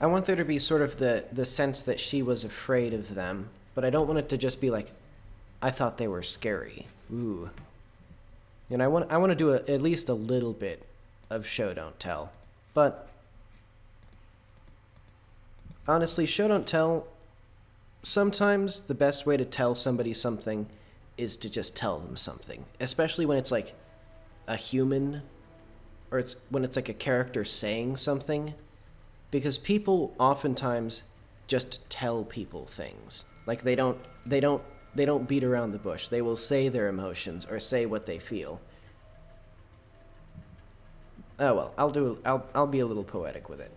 I want there to be sort of the sense that she was afraid of them, but I don't want it to just be like, I thought they were scary. Ooh. And I want to do at least a little bit of show don't tell. But honestly, show don't tell, sometimes the best way to tell somebody something is to just tell them something, especially when it's like a human, or when it's like a character saying something. Because people oftentimes just tell people things. Like they don't beat around the bush. They will say their emotions or say what they feel. Oh well, I'll be a little poetic with it.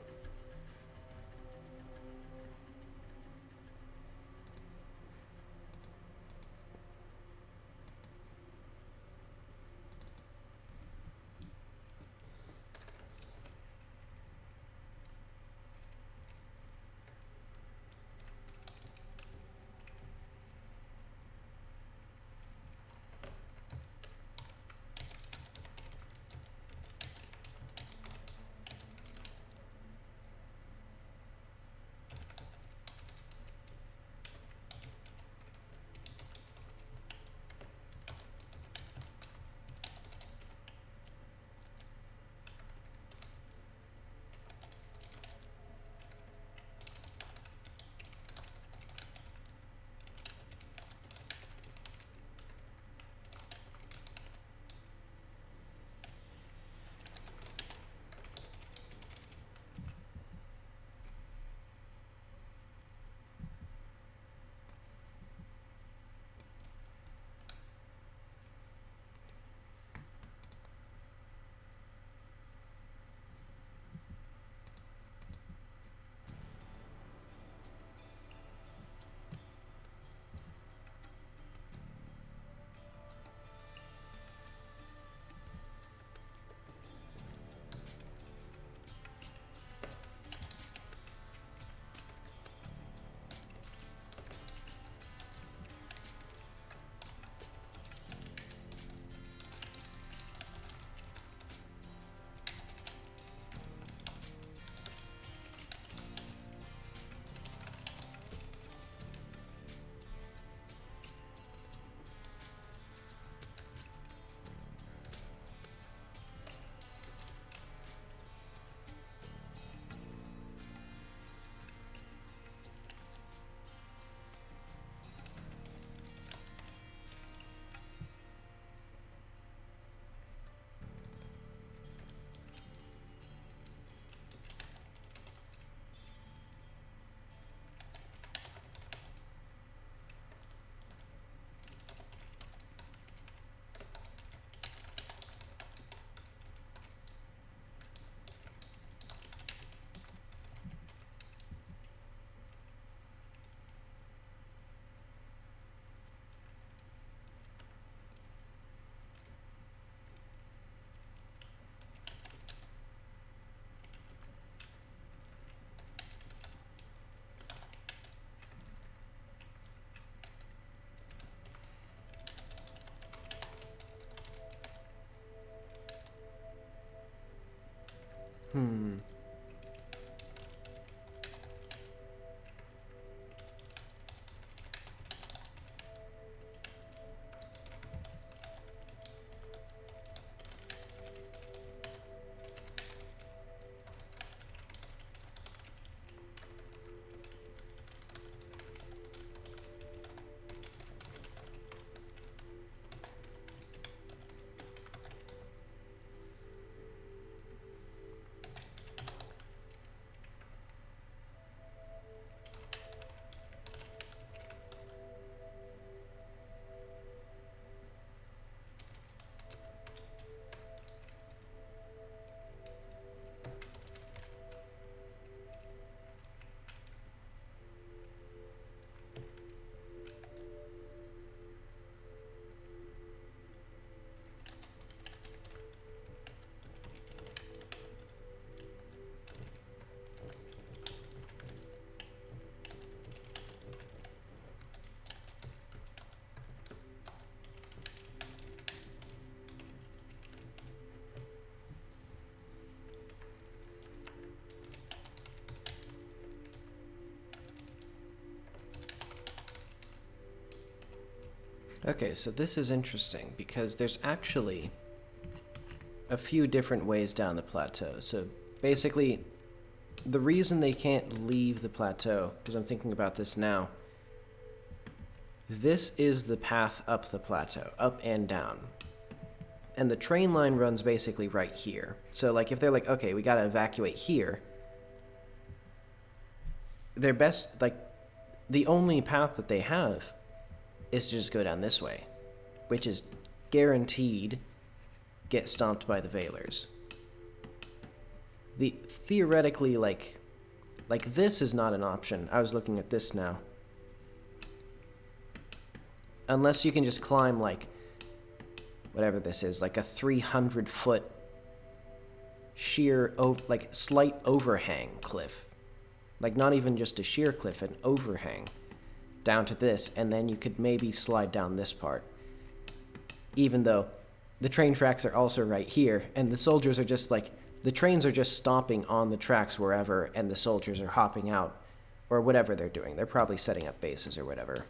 Hmm. Okay, so this is interesting because there's actually a few different ways down the plateau. So basically, the reason they can't leave the plateau, because I'm thinking about this now, this is the path up the plateau, up and down. And the train line runs basically right here. So like if they're like, okay, we gotta evacuate here, their best, like, the only path that they have is to just go down this way, which is guaranteed get stomped by the Veilers. Theoretically, like this is not an option. I was looking at this now. Unless you can just climb, like, whatever this is, like a 300-foot sheer, like, slight overhang cliff. Like, not even just a sheer cliff, an overhang down to this, and then you could maybe slide down this part. Even though the train tracks are also right here, and the soldiers are just, like, the trains are just stopping on the tracks wherever, and the soldiers are hopping out, or whatever they're doing. They're probably setting up bases or whatever.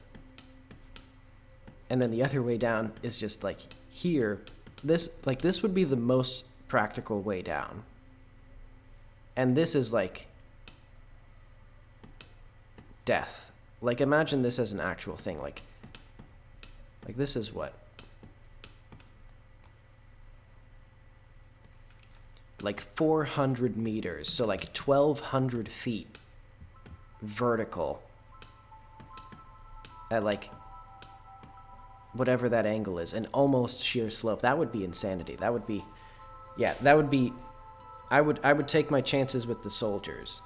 And then the other way down is just, like, here. This would be the most practical way down. And this is, like, death. Like, imagine this as an actual thing. Like this is what? Like 400 meters. So, like, 1,200 feet vertical at, like, whatever that angle is, an almost sheer slope. That would be insanity. That would be, yeah, that would be, I would take my chances with the soldiers.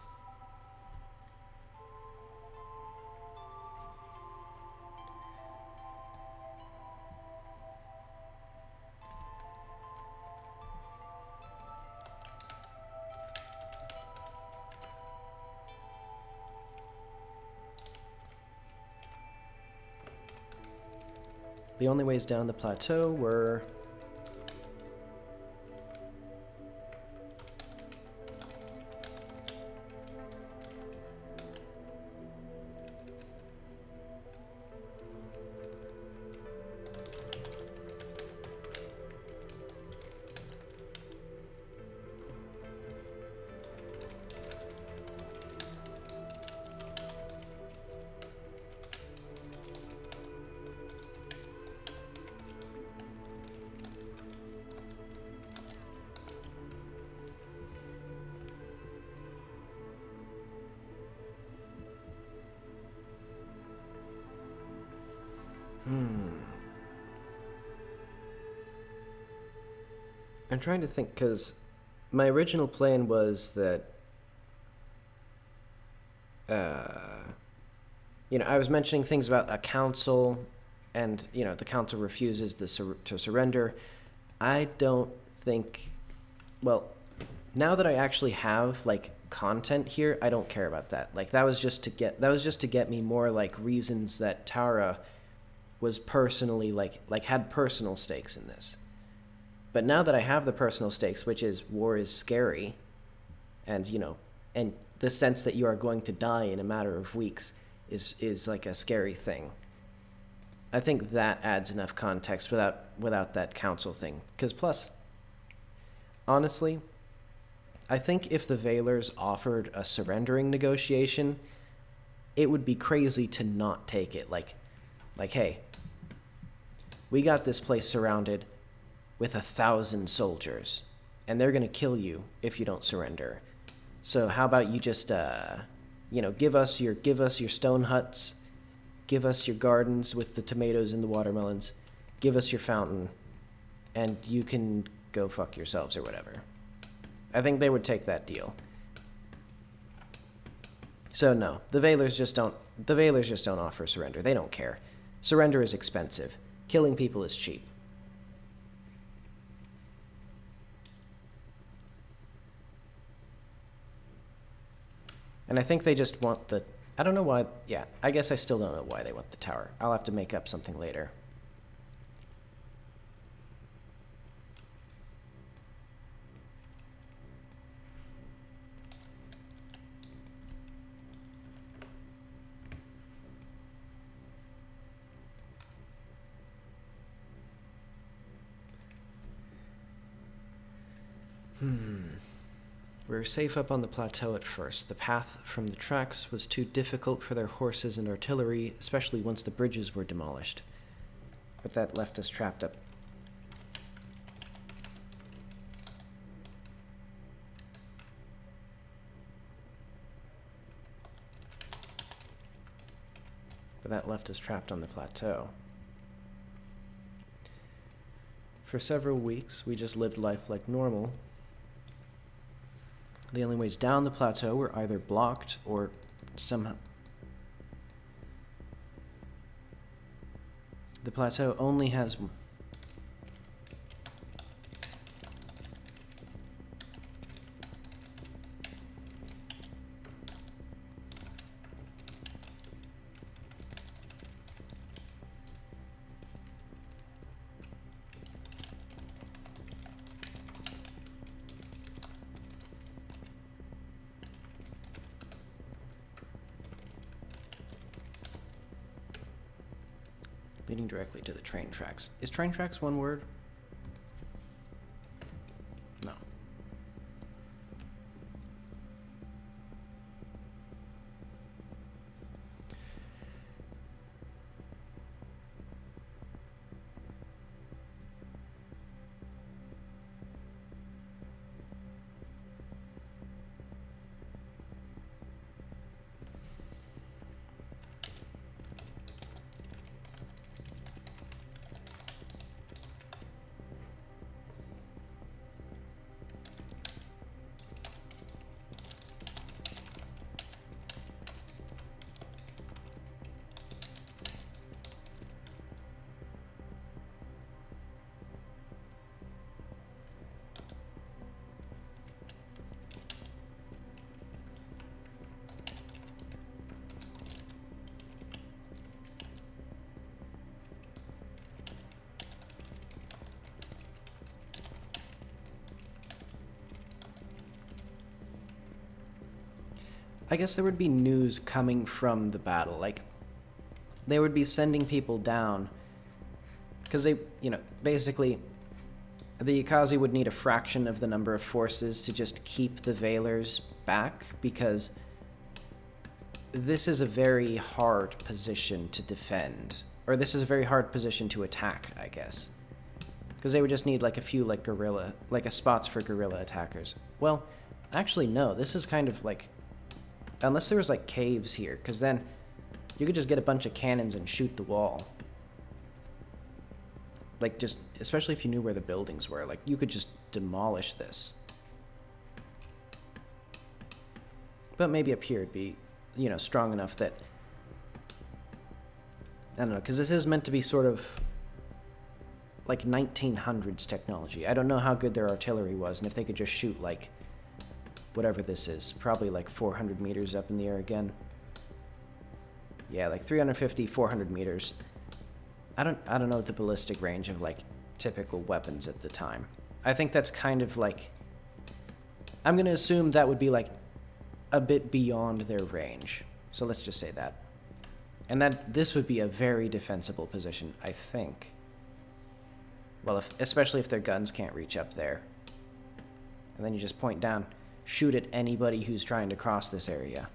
The only ways down the plateau were I'm trying to think, because my original plan was that, you know, I was mentioning things about a council, and, you know, the council refuses to surrender. I don't think, well, now that I actually have, like, content here, I don't care about that. Like, that was just to get me more, like, reasons that Tara was personally, like had personal stakes in this. But now that I have the personal stakes, which is war is scary, and, you know, and the sense that you are going to die in a matter of weeks is like a scary thing. I think that adds enough context without that council thing. Because plus, honestly, I think if the Veilers offered a surrendering negotiation, it would be crazy to not take it. Like, hey, we got this place surrounded with 1,000 soldiers, and they're gonna kill you if you don't surrender. So how about you just, you know, give us your stone huts, give us your gardens with the tomatoes and the watermelons, give us your fountain, and you can go fuck yourselves or whatever. I think they would take that deal. So no, the Veilers just don't offer surrender. They don't care. Surrender is expensive. Killing people is cheap. And I think they just want the... I don't know why... Yeah, I guess I still don't know why they want the tower. I'll have to make up something later. We were safe up on the plateau at first. The path from the tracks was too difficult for their horses and artillery, especially once the bridges were demolished. But that left us trapped up. On the plateau. For several weeks, we just lived life like normal. The only ways down the plateau were either blocked or somehow... The plateau only has... leading directly to the train tracks. Is train tracks one word? No. I guess there would be news coming from the battle. Like, they would be sending people down. Because they, basically, the Yukazi would need a fraction of the number of forces to just keep the Veilers back. Because this is a very hard position to defend. Or this is a very hard position to attack, I guess. Because they would just need, like, a few, like, spots for guerrilla attackers. Well, actually, no. This is kind of, like... Unless there was, like, caves here, because then you could just get a bunch of cannons and shoot the wall. Like, just... Especially if you knew where the buildings were. Like, you could just demolish this. But maybe up here it'd be, strong enough that... I don't know, because this is meant to be sort of... like 1900s technology. I don't know how good their artillery was, and if they could just shoot, like... whatever this is, probably like 400 meters up in the air again. Yeah, like 350, 400 meters. I don't know the ballistic range of like typical weapons at the time. I think that's kind of like, I'm gonna assume that would be like a bit beyond their range. So let's just say that. And that this would be a very defensible position, I think. Well, especially if their guns can't reach up there. And then you just point down. Shoot at anybody who's trying to cross this area.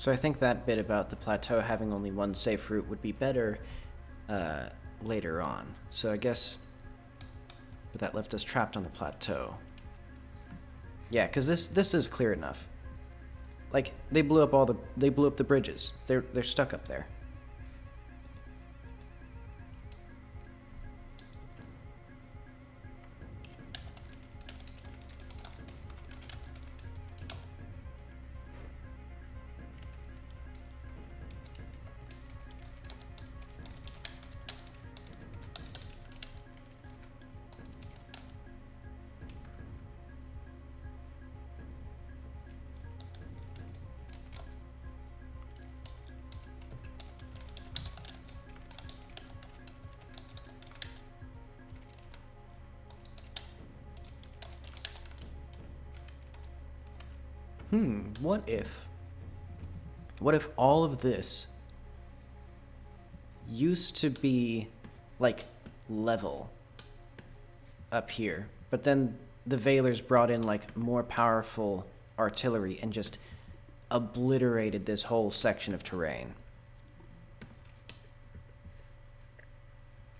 So I think that bit about the plateau having only one safe route would be better later on. So I guess... But that left us trapped on the plateau. Yeah, because this is clear enough. Like, they blew up the bridges. They're stuck up there. What if all of this used to be, like, level up here, but then the Veilers brought in, like, more powerful artillery and just obliterated this whole section of terrain?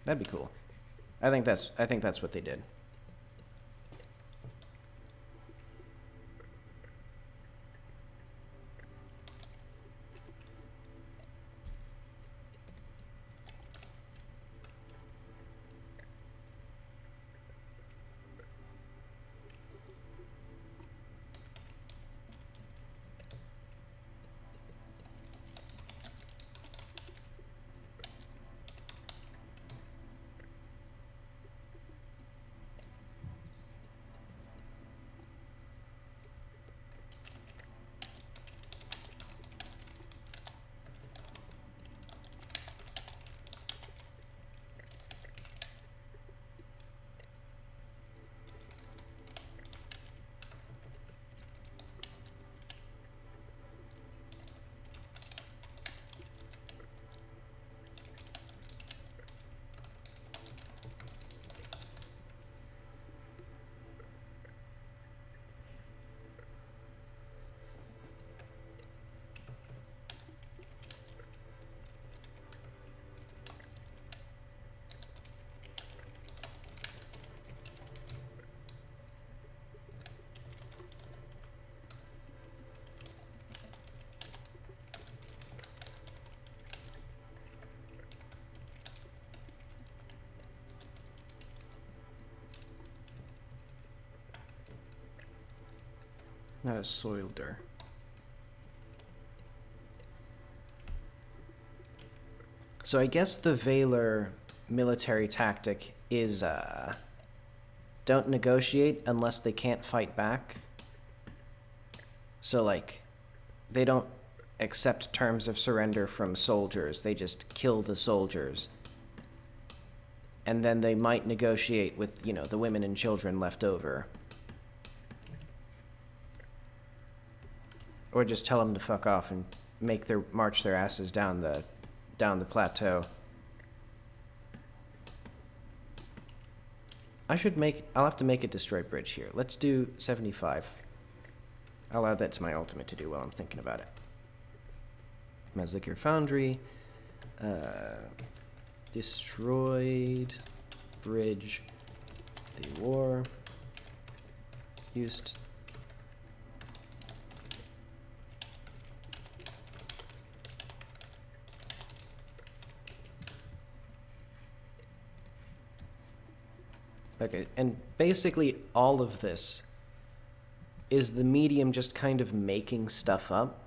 That'd be cool. I think that's what they did. Not a soilder. So I guess the Veiler military tactic is don't negotiate unless they can't fight back. So, like, they don't accept terms of surrender from soldiers. They just kill the soldiers. And then they might negotiate with, you know, the women and children left over. Or just tell them to fuck off and march their asses down the plateau. I'll have to make a destroy bridge here. Let's do 75. I'll add that to my ultimate to do while I'm thinking about it. Meslicker Foundry. Destroyed bridge. The war. Used. Okay, and basically all of this is the medium just kind of making stuff up.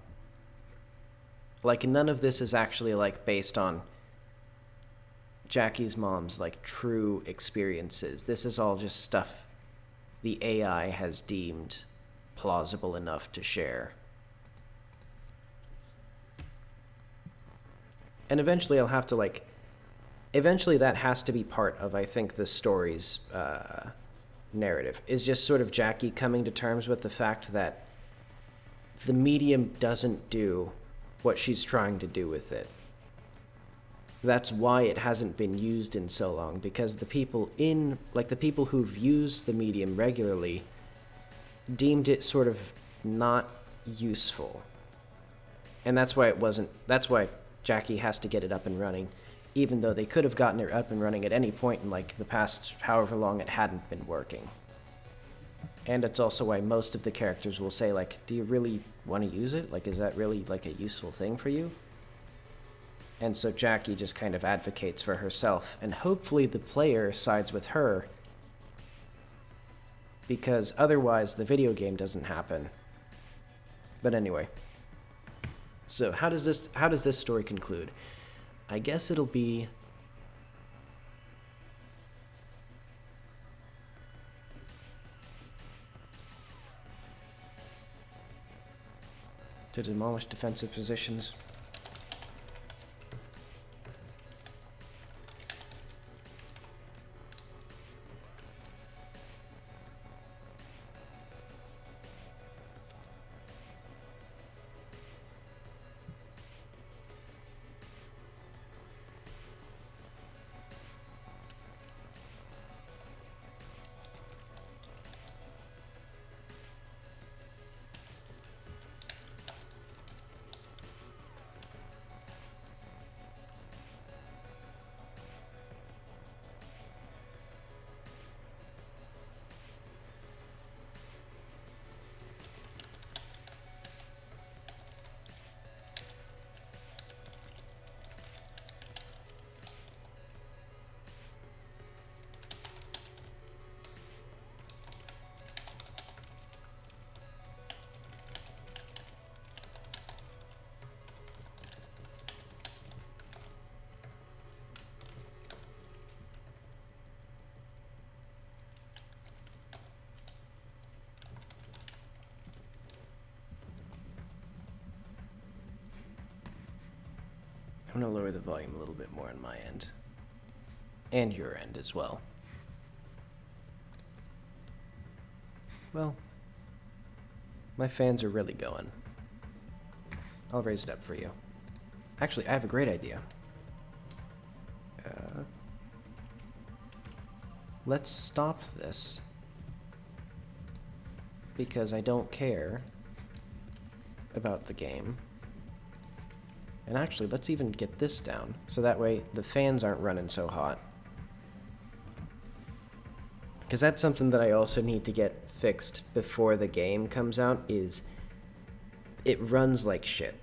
Like, none of this is actually, like, based on Jackie's mom's, like, true experiences. This is all just stuff the AI has deemed plausible enough to share. And eventually I'll have to, like... Eventually that has to be part of, I think, the story's narrative, is just sort of Jackie coming to terms with the fact that the medium doesn't do what she's trying to do with it. That's why it hasn't been used in so long, because the people the people who've used the medium regularly deemed it sort of not useful. And that's why that's why Jackie has to get it up and running, even though they could have gotten it up and running at any point in like the past however long it hadn't been working. And it's also why most of the characters will say, like, do you really want to use it? Like, is that really like a useful thing for you? And so Jackie just kind of advocates for herself, and hopefully the player sides with her, because otherwise the video game doesn't happen. But anyway, so how does this story conclude? I guess it'll be to demolish defensive positions. I'm going to lower the volume a little bit more on my end. And your end as well. Well, my fans are really going. I'll raise it up for you. Actually, I have a great idea. Let's stop this. Because I don't care about the game. And actually, let's even get this down, so that way the fans aren't running so hot. Because that's something that I also need to get fixed before the game comes out, is it runs like shit.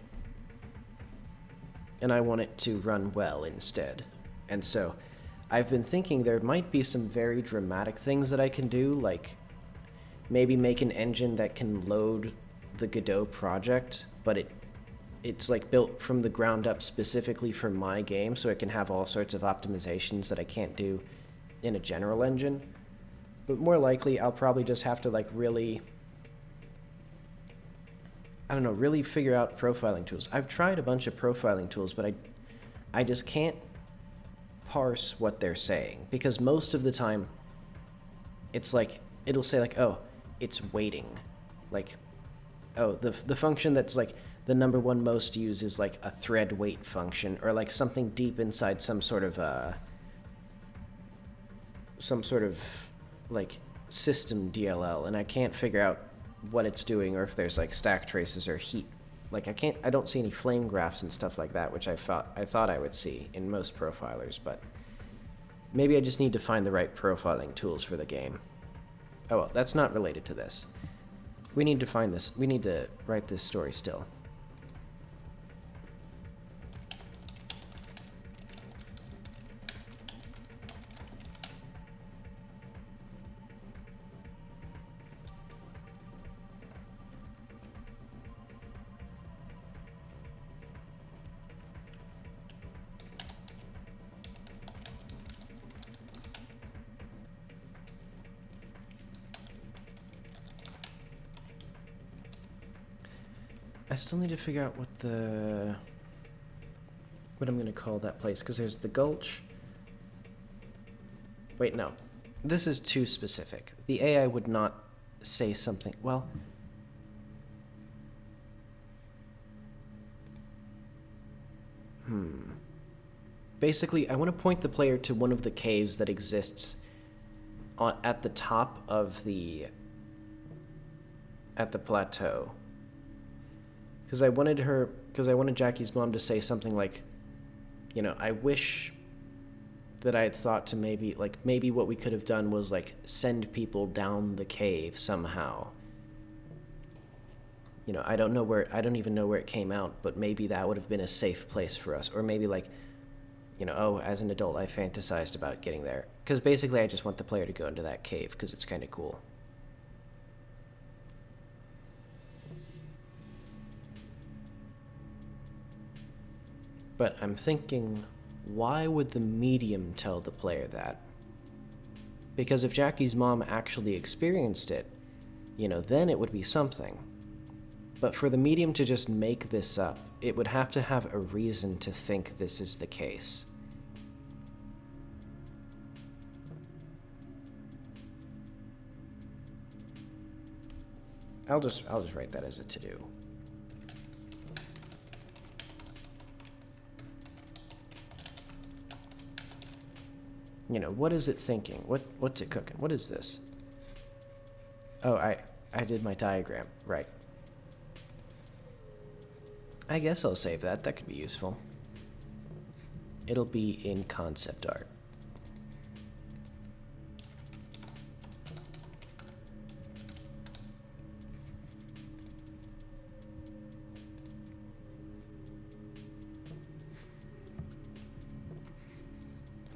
And I want it to run well instead. And so, I've been thinking there might be some very dramatic things that I can do, like maybe make an engine that can load the Godot project, but it's like built from the ground up specifically for my game, so it can have all sorts of optimizations that I can't do in a general engine. But more likely, I'll probably just have to like really, I don't know, really figure out profiling tools. I've tried a bunch of profiling tools, but I just can't parse what they're saying, because most of the time it's like, it'll say like, oh, it's waiting. Like, oh, the function that's like the number one most used is like a thread wait function, or like something deep inside some sort of like system DLL, and I can't figure out what it's doing, or if there's like stack traces or heat. Like I don't see any flame graphs and stuff like that, which I thought I would see in most profilers, but maybe I just need to find the right profiling tools for the game. Oh well, that's not related to this. We need to find this. We need to write this story still. I still need to figure out what I'm going to call that place, because there's the gulch. Wait, no. This is too specific. The AI would not say something. Well, basically, I want to point the player to one of the caves that exists at the top of at the plateau. Because I wanted Jackie's mom to say something like, you know, I wish that I had thought to maybe what we could have done was, like, send people down the cave somehow. You know, I don't even know where it came out, but maybe that would have been a safe place for us. Or maybe, like, you know, oh, as an adult, I fantasized about getting there. Because basically I just want the player to go into that cave, because it's kind of cool. But I'm thinking, why would the medium tell the player that? Because if Jackie's mom actually experienced it, you know, then it would be something. But for the medium to just make this up, it would have to have a reason to think this is the case. I'll just write that as a to-do. You know, what is it thinking? What's it cooking? What is this? Oh, I did my diagram. Right. I guess I'll save that. That could be useful. It'll be in concept art.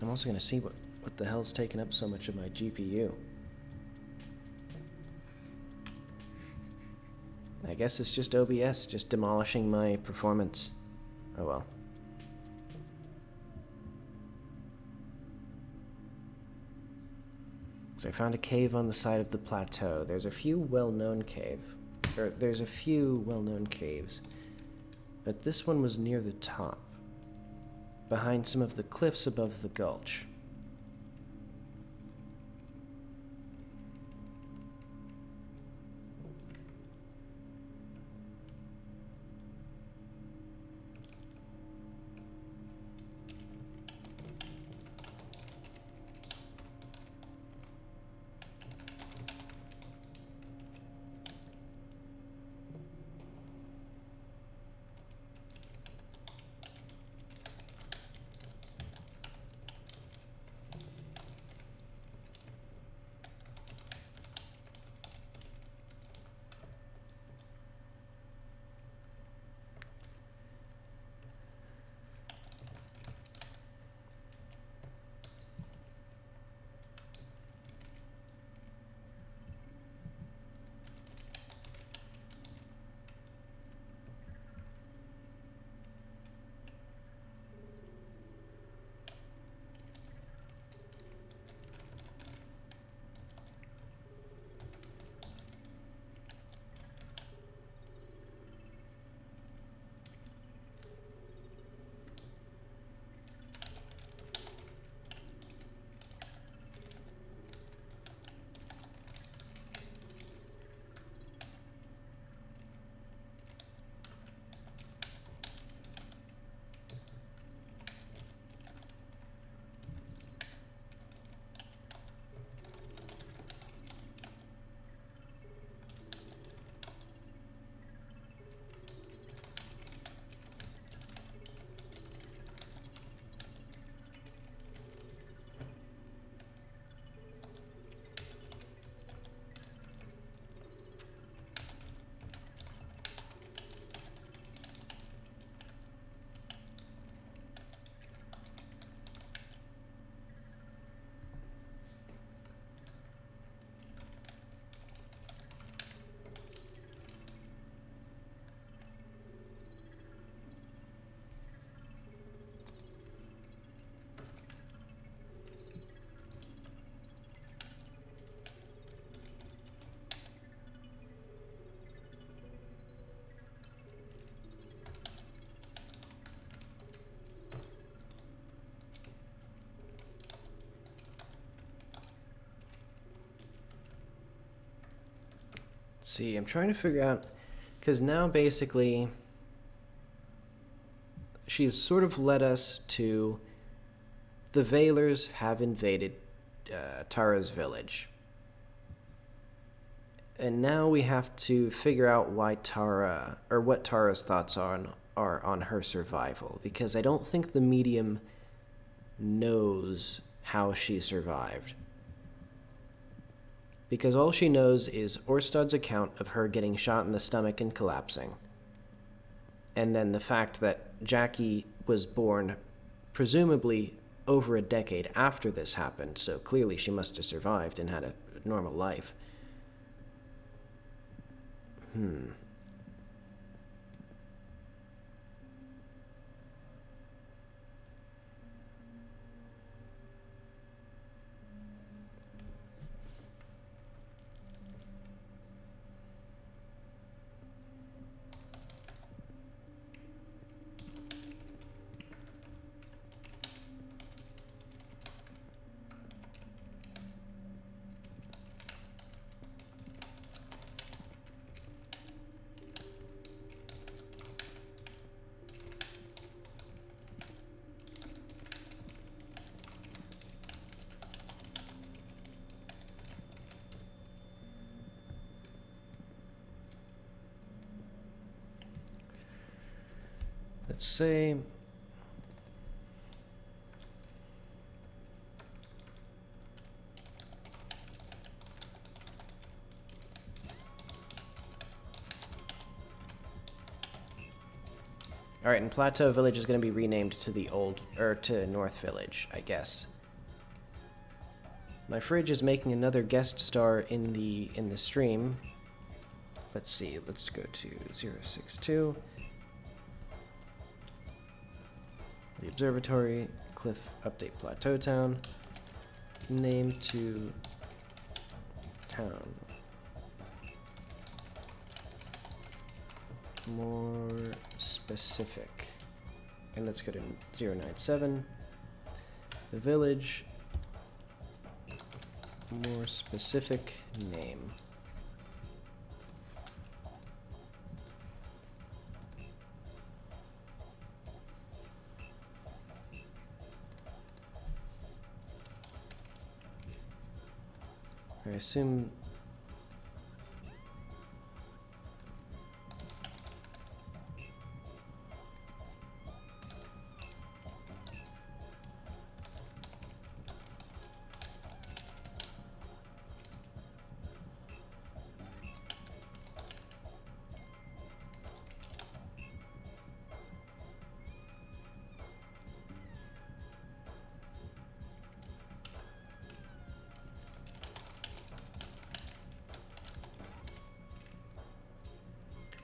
I'm also going to see what the hell's taking up so much of my GPU. I guess it's just OBS, just demolishing my performance. Oh well. So I found a cave on the side of the plateau. There's a few well-known caves, but this one was near the top, behind some of the cliffs above the gulch. See, I'm trying to figure out, because now basically she's sort of led us to the Veilers have invaded Tara's village. And now we have to figure out why Tara, or what Tara's thoughts are on her survival, because I don't think the medium knows how she survived. Because all she knows is Orstad's account of her getting shot in the stomach and collapsing. And then the fact that Jackie was born presumably over a decade after this happened, so clearly she must have survived and had a normal life. Let's say all right, and Plateau Village is going to be renamed to the to North Village, I guess. My fridge is making another guest star in the stream. Let's see. Let's go to 062. The Observatory, Cliff Update Plateau Town. Name to town. More specific. And let's go to 097. The village. More specific name. I assume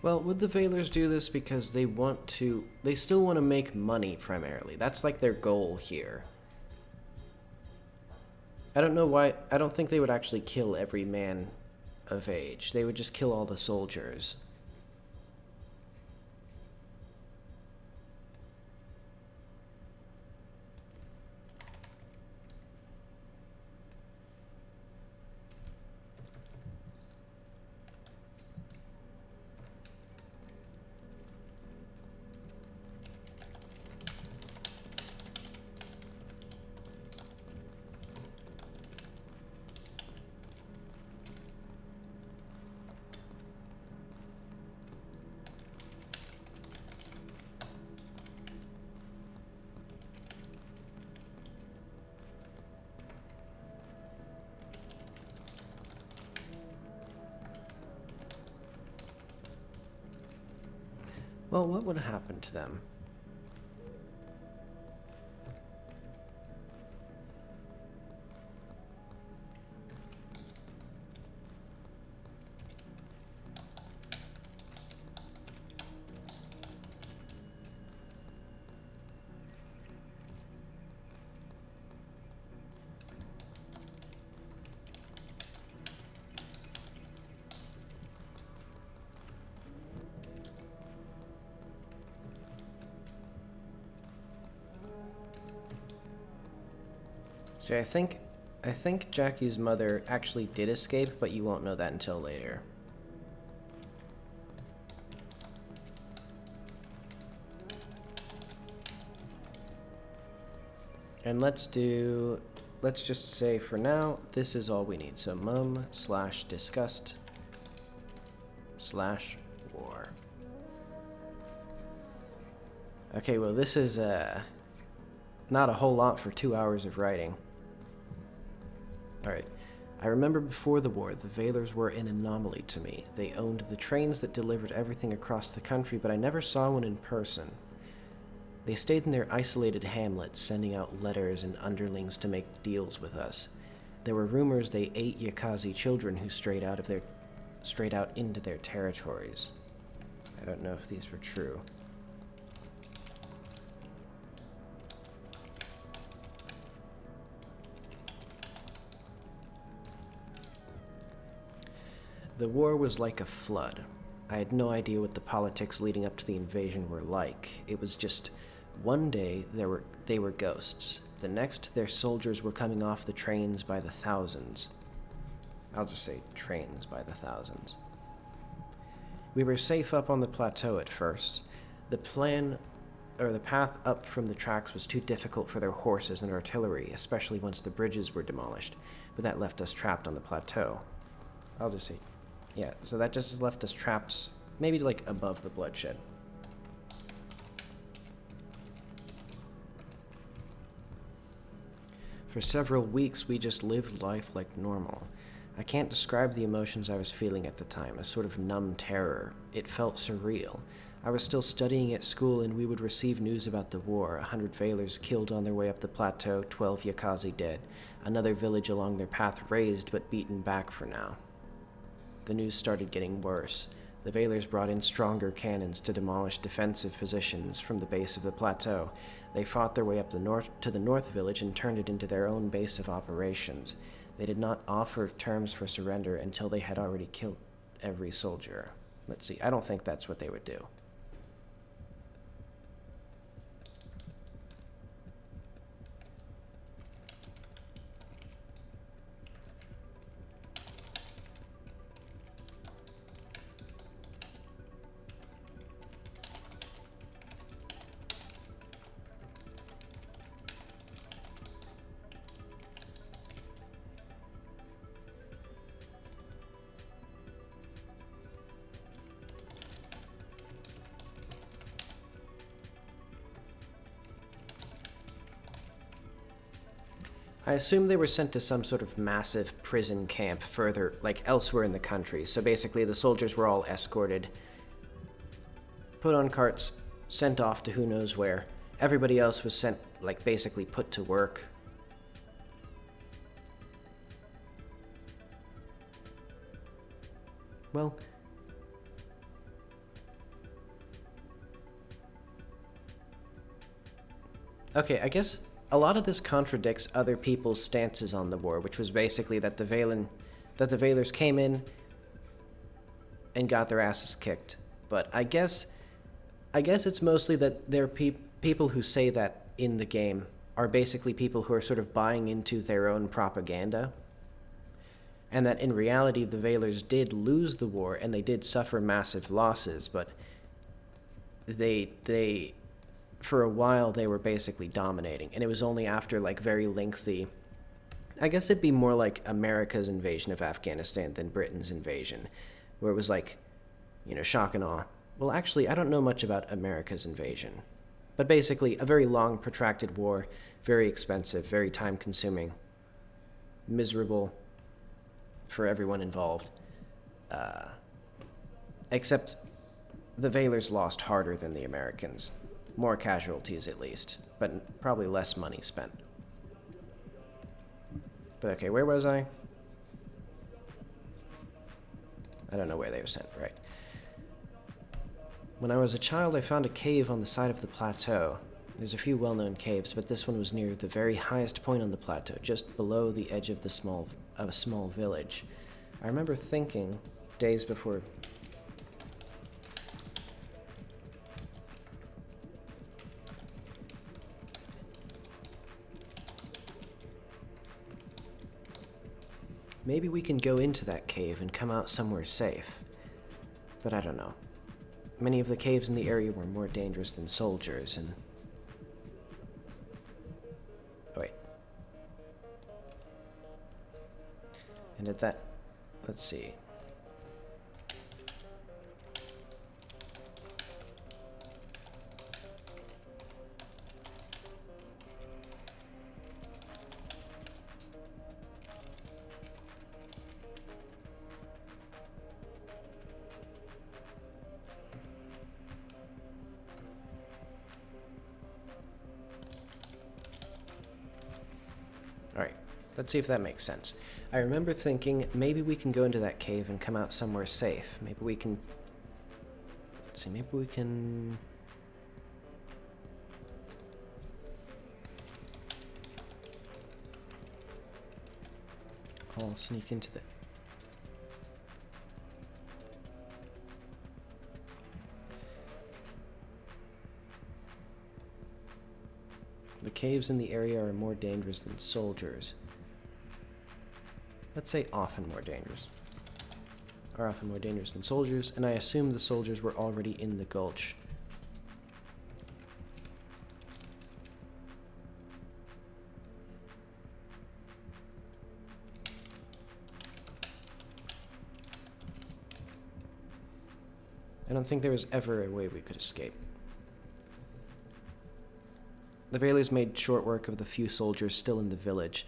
well, would the Veilers do this because they still want to make money primarily. That's like their goal here. I don't know why, I don't think they would actually kill every man of age. They would just kill all the soldiers. Well, what would happen to them? See, I think Jackie's mother actually did escape, but you won't know that until later. And let's just say for now, this is all we need. So mum/disgust /war. Okay, well this is not a whole lot for 2 hours of writing. Alright. I remember before the war, the Valers were an anomaly to me. They owned the trains that delivered everything across the country, but I never saw one in person. They stayed in their isolated hamlets, sending out letters and underlings to make deals with us. There were rumors they ate Yakazi children who strayed out into their territories. I don't know if these were true. The war was like a flood. I had no idea what the politics leading up to the invasion were like. It was just, one day they were ghosts. The next, their soldiers were coming off the trains by the thousands. I'll just say trains by the thousands. We were safe up on the plateau at first. The path up from the tracks was too difficult for their horses and artillery, especially once the bridges were demolished, but that left us trapped on the plateau. I'll just say, yeah, so that just left us trapped, maybe like above the bloodshed. For several weeks, we just lived life like normal. I can't describe the emotions I was feeling at the time, a sort of numb terror. It felt surreal. I was still studying at school, and we would receive news about the war. 100 Valers killed on their way up the plateau, 12 Yakazi dead. Another village along their path razed, but beaten back for now. The news started getting worse. The Valers brought in stronger cannons to demolish defensive positions from the base of the plateau. They fought their way up to the north village and turned it into their own base of operations. They did not offer terms for surrender until they had already killed every soldier. Let's see, I don't think that's what they would do. I assume they were sent to some sort of massive prison camp further, like elsewhere in the country. So basically the soldiers were all escorted, put on carts, sent off to who knows where. Everybody else was sent, like, basically put to work. Well, okay, I guess a lot of this contradicts other people's stances on the war, which was basically that the Valers came in and got their asses kicked. But I guess it's mostly that they're people who say that in the game are basically people who are sort of buying into their own propaganda. And that in reality the Valers did lose the war and they did suffer massive losses, but they for a while they were basically dominating, and it was only after like very lengthy, I guess it'd be more like America's invasion of Afghanistan than Britain's invasion, where it was like, you know, shock and awe. Well, actually, I don't know much about America's invasion, but basically a very long, protracted war, very expensive, very time-consuming, miserable for everyone involved, except the Valers lost harder than the Americans. More casualties, at least, but probably less money spent. But okay, where was I? I don't know where they were sent, right? When I was a child, I found a cave on the side of the plateau. There's a few well-known caves, but this one was near the very highest point on the plateau, just below the edge of a small village. I remember thinking, days before... Maybe we can go into that cave and come out somewhere safe. But I don't know. Many of the caves in the area were more dangerous than soldiers, and... Oh, wait. And at that... Let's see. Let's see if that makes sense. I remember thinking, maybe we can go into that cave and come out somewhere safe. Maybe we can... Let's see, maybe we can... I'll sneak into the... The caves in the area are more dangerous than soldiers. Let's say often more dangerous. Are often more dangerous than soldiers, and I assume the soldiers were already in the gulch. I don't think there was ever a way we could escape. The Valers made short work of the few soldiers still in the village.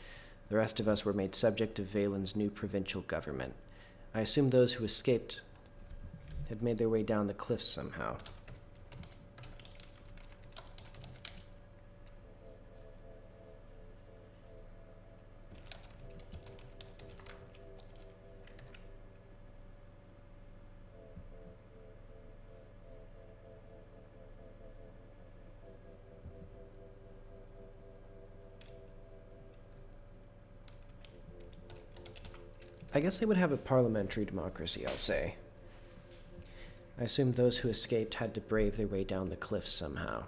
The rest of us were made subject to Valen's new provincial government. I assume those who escaped had made their way down the cliffs somehow. I guess they would have a parliamentary democracy, I'll say. I assume those who escaped had to brave their way down the cliffs somehow.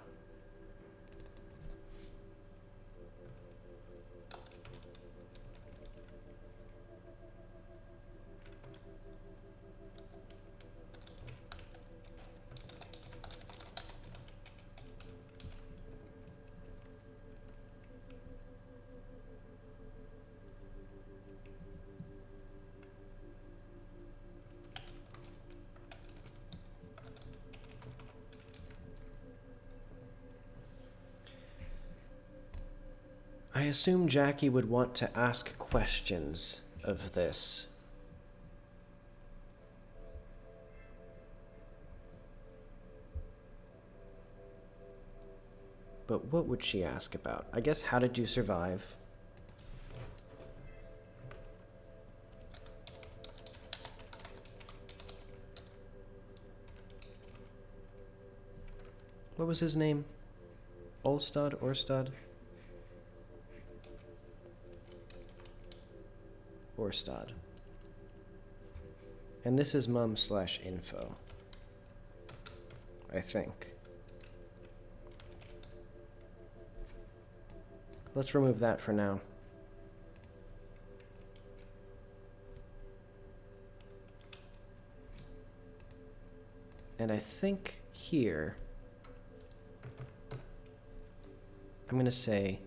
I assume Jackie would want to ask questions of this. But what would she ask about? I guess, how did you survive? What was his name? Olstad? Orstad? Orstad. And this is mum/info. I think. Let's remove that for now. And I think here, I'm going to say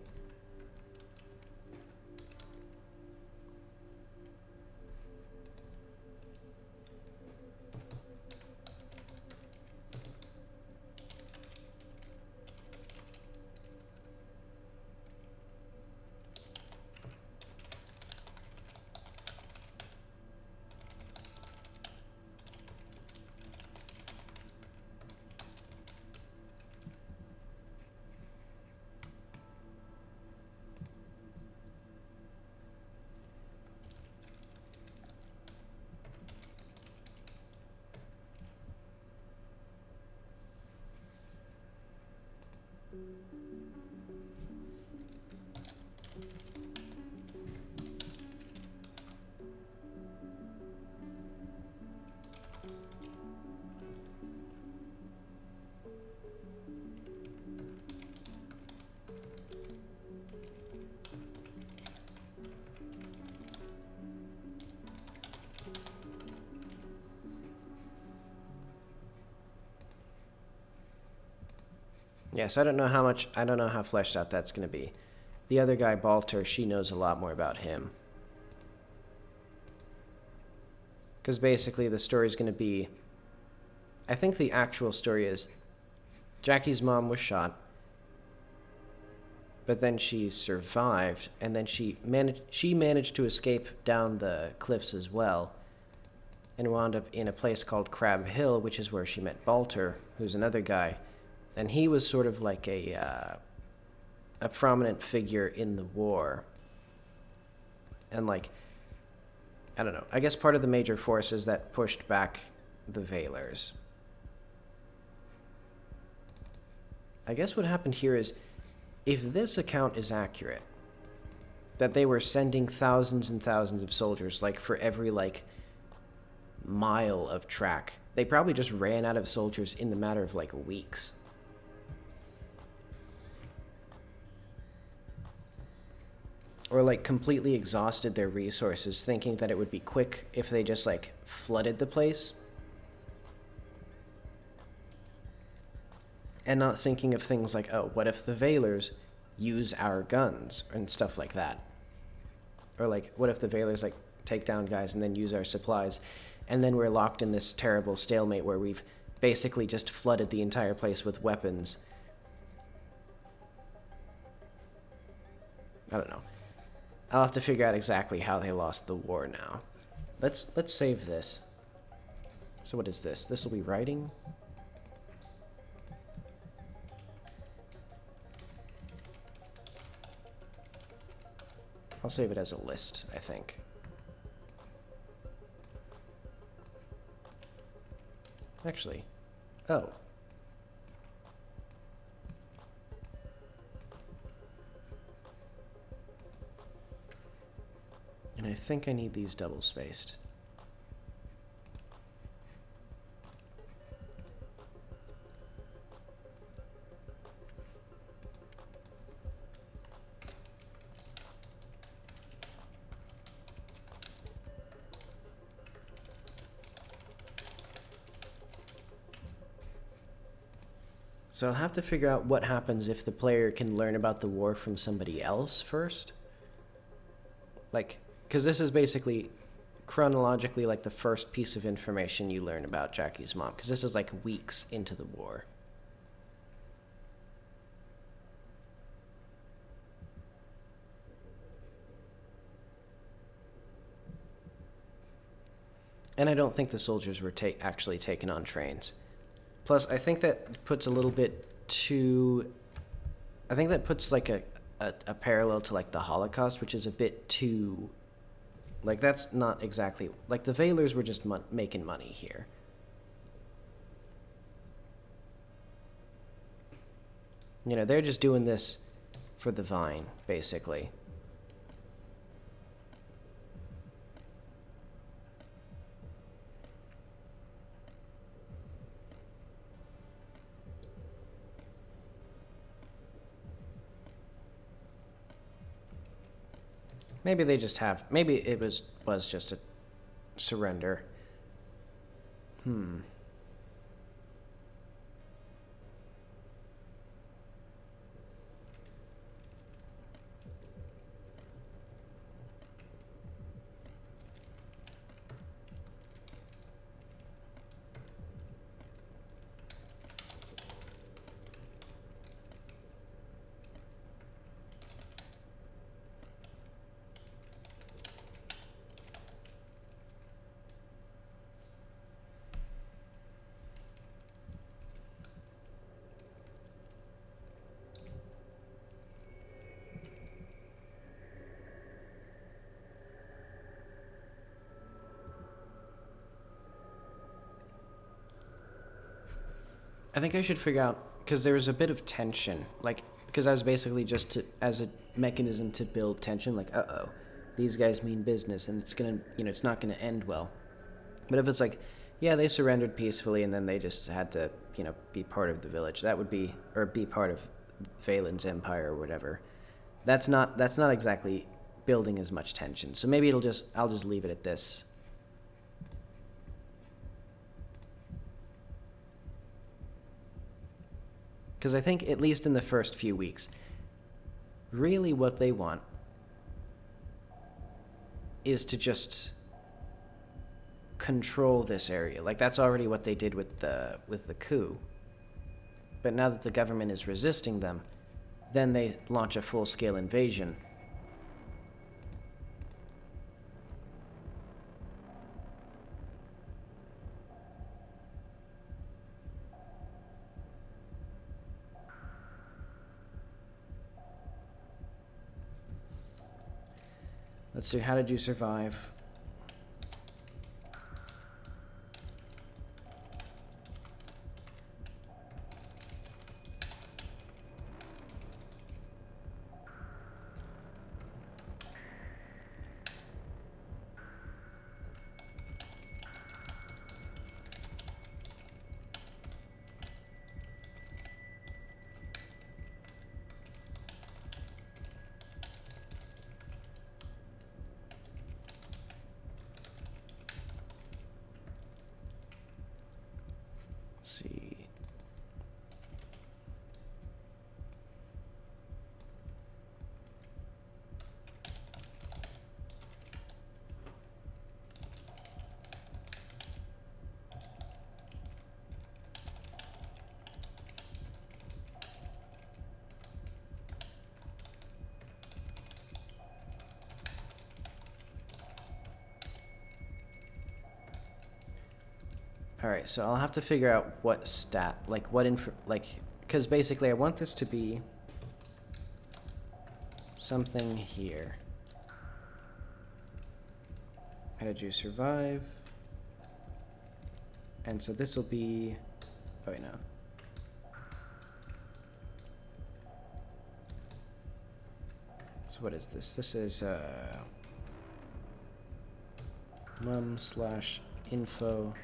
yes, I don't know how fleshed out that's going to be. The other guy, Balter, she knows a lot more about him. Because basically the story's going to be... I think the actual story is Jackie's mom was shot, but then she survived, and then she managed to escape down the cliffs as well, and wound up in a place called Crab Hill, which is where she met Balter, who's another guy. And he was sort of like a prominent figure in the war. And, like, I don't know. I guess part of the major forces that pushed back the Veilers. I guess what happened here is, if this account is accurate, that they were sending thousands and thousands of soldiers, like, for every, like, mile of track, they probably just ran out of soldiers in the matter of, like, weeks. Or, like, completely exhausted their resources, thinking that it would be quick if they just, like, flooded the place. And not thinking of things like, oh, what if the Veilers use our guns and stuff like that? Or, like, what if the Veilers, like, take down guys and then use our supplies, and then we're locked in this terrible stalemate where we've basically just flooded the entire place with weapons. I don't know. I'll have to figure out exactly how they lost the war now. Let's save this. So what is this? This will be writing. I'll save it as a list, I think. Actually, oh. And I think I need these double-spaced. So I'll have to figure out what happens if the player can learn about the war from somebody else first. Like, because this is basically chronologically like the first piece of information you learn about Jackie's mom, because this is like weeks into the war. And I don't think the soldiers were actually taken on trains. Plus, I think that puts a little bit too... I think that puts, like, a parallel to, like, the Holocaust, which is a bit too... Like, that's not exactly... Like, the Veilers were just making money here. You know, they're just doing this for the vine, basically. Maybe they just have... Maybe it was just a surrender. I think I should figure out, because there was a bit of tension, like, because I was basically just as a mechanism to build tension, like, uh-oh, these guys mean business, and it's gonna, you know, it's not gonna end well. But if it's like, yeah, they surrendered peacefully, and then they just had to, you know, be part of the village, that would be, or be part of Valen's empire or whatever. That's not exactly building as much tension. So maybe I'll just leave it at this. Because I think, at least in the first few weeks, really what they want is to just control this area. Like, that's already what they did with the coup. But now that the government is resisting them, then they launch a full-scale invasion. Let's see, how did you survive? See. Alright, so I'll have to figure out what stat, like what because basically I want this to be something here. How did you survive? And so this will be, oh wait, no. So what is this? This is mum/info/Orstad.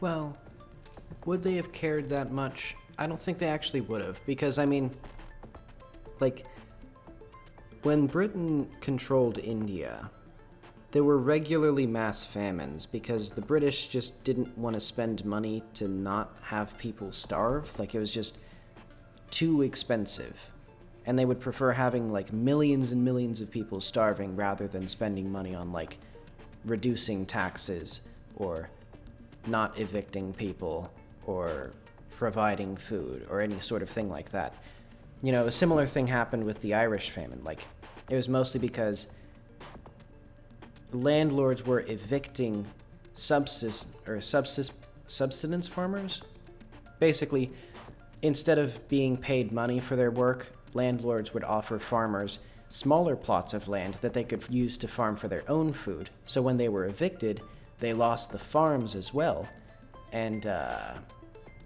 Well, would they have cared that much? I don't think they actually would have, because, I mean, like, when Britain controlled India, there were regularly mass famines because the British just didn't want to spend money to not have people starve. Like, it was just too expensive. And they would prefer having, like, millions and millions of people starving rather than spending money on, like, reducing taxes or not evicting people or providing food or any sort of thing like that. You know, a similar thing happened with the Irish famine. Like, it was mostly because landlords were evicting subsistence farmers. Basically, instead of being paid money for their work, landlords would offer farmers smaller plots of land that they could use to farm for their own food. So when they were evicted, they lost the farms as well, and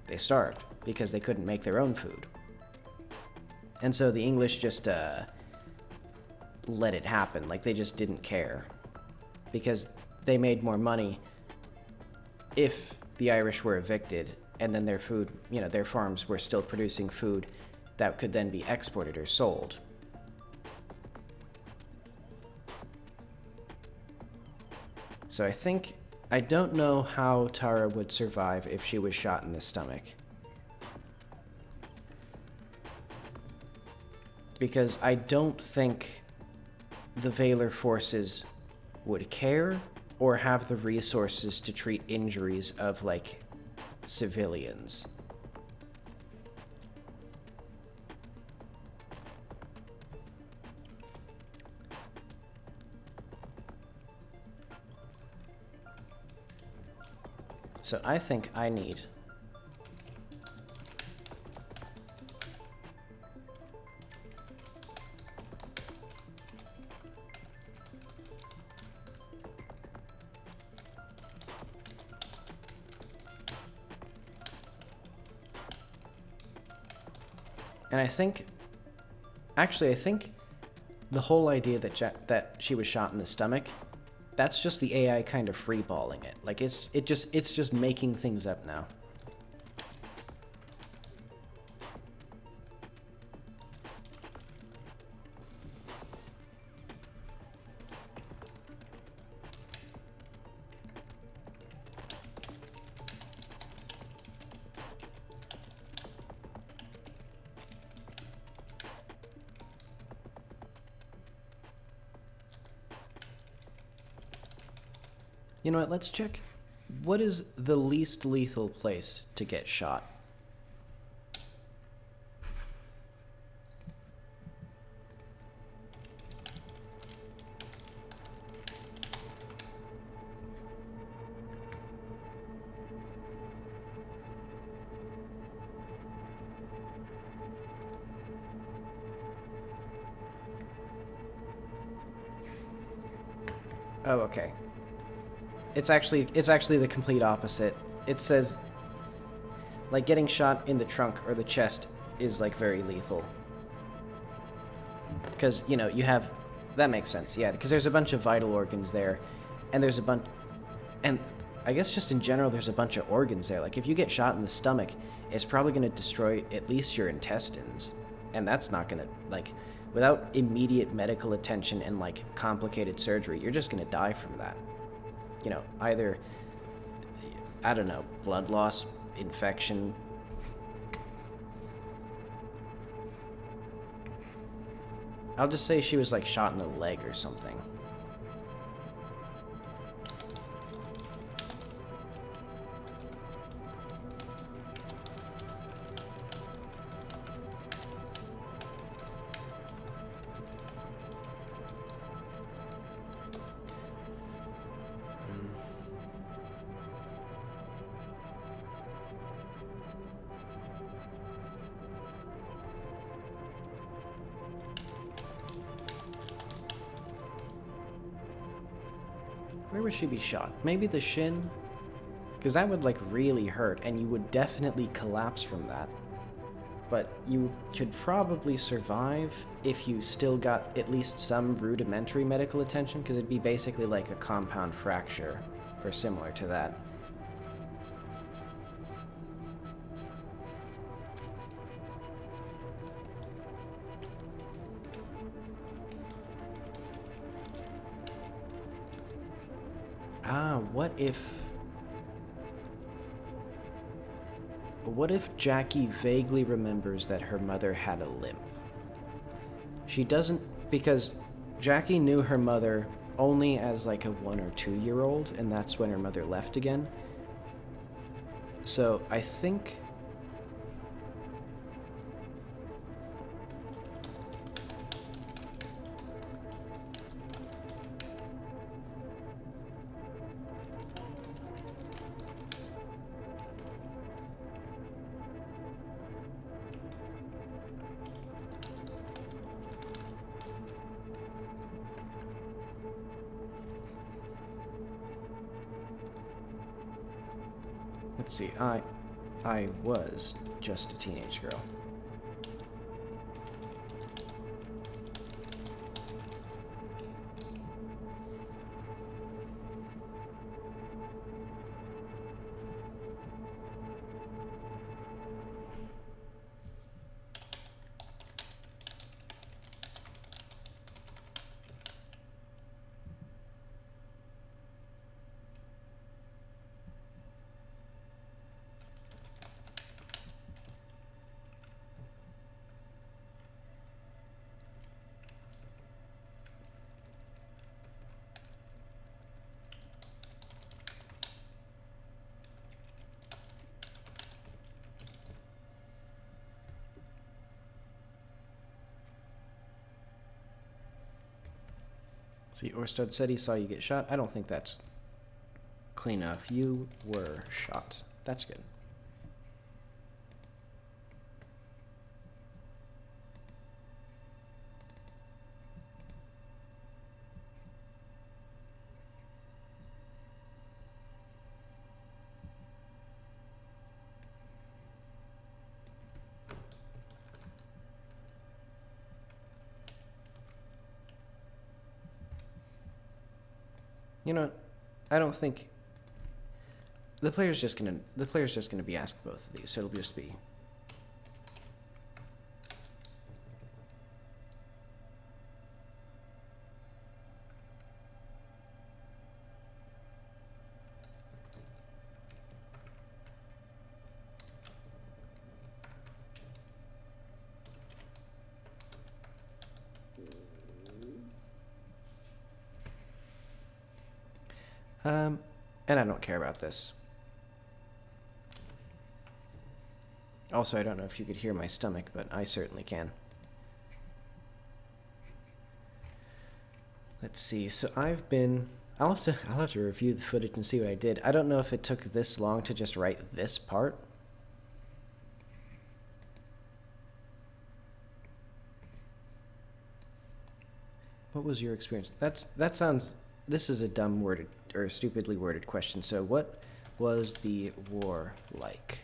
they starved because they couldn't make their own food. And so the English just let it happen. Like, they just didn't care, because they made more money if the Irish were evicted, and then their food, you know, their farms were still producing food that could then be exported or sold. So I don't know how Tara would survive if she was shot in the stomach. Because I don't think the Valar forces would care or have the resources to treat injuries of, like, civilians. So I think I need... And I think... Actually, I think the whole idea that she was shot in the stomach, that's just the AI kind of freeballing it. Like, it's just making things up now. You know what, let's check. What is the least lethal place to get shot? Oh, okay. It's actually the complete opposite. It says, like, getting shot in the trunk or the chest is, like, very lethal. Because, you know, you have... That makes sense, yeah, because there's a bunch of vital organs there, and there's a bunch... And I guess just in general, there's a bunch of organs there. Like, if you get shot in the stomach, it's probably going to destroy at least your intestines. And that's not going to, like... Without immediate medical attention and, like, complicated surgery, you're just going to die from that. You know, either, I don't know, blood loss, infection. I'll just say she was, like, shot in the leg or something. Where would she be shot? Maybe the shin? Because that would, like, really hurt, and you would definitely collapse from that. But you could probably survive if you still got at least some rudimentary medical attention, because it'd be basically like a compound fracture, or similar to that. What if Jackie vaguely remembers that her mother had a limp? She doesn't, because Jackie knew her mother only as like a 1 or 2-year-old, and that's when her mother left again. So I think... Let's see, I was just a teenage girl. See, Orstad said he saw you get shot. I don't think that's clean enough. You were shot. That's good. You know, I don't think the player's just gonna be asked both of these, so it'll just be and I don't care about this. Also, I don't know if you could hear my stomach, but I certainly can. Let's see. So I'll have to review the footage and see what I did. I don't know if it took this long to just write this part. What was your experience? This is a dumb worded or stupidly worded question. So what was the war like?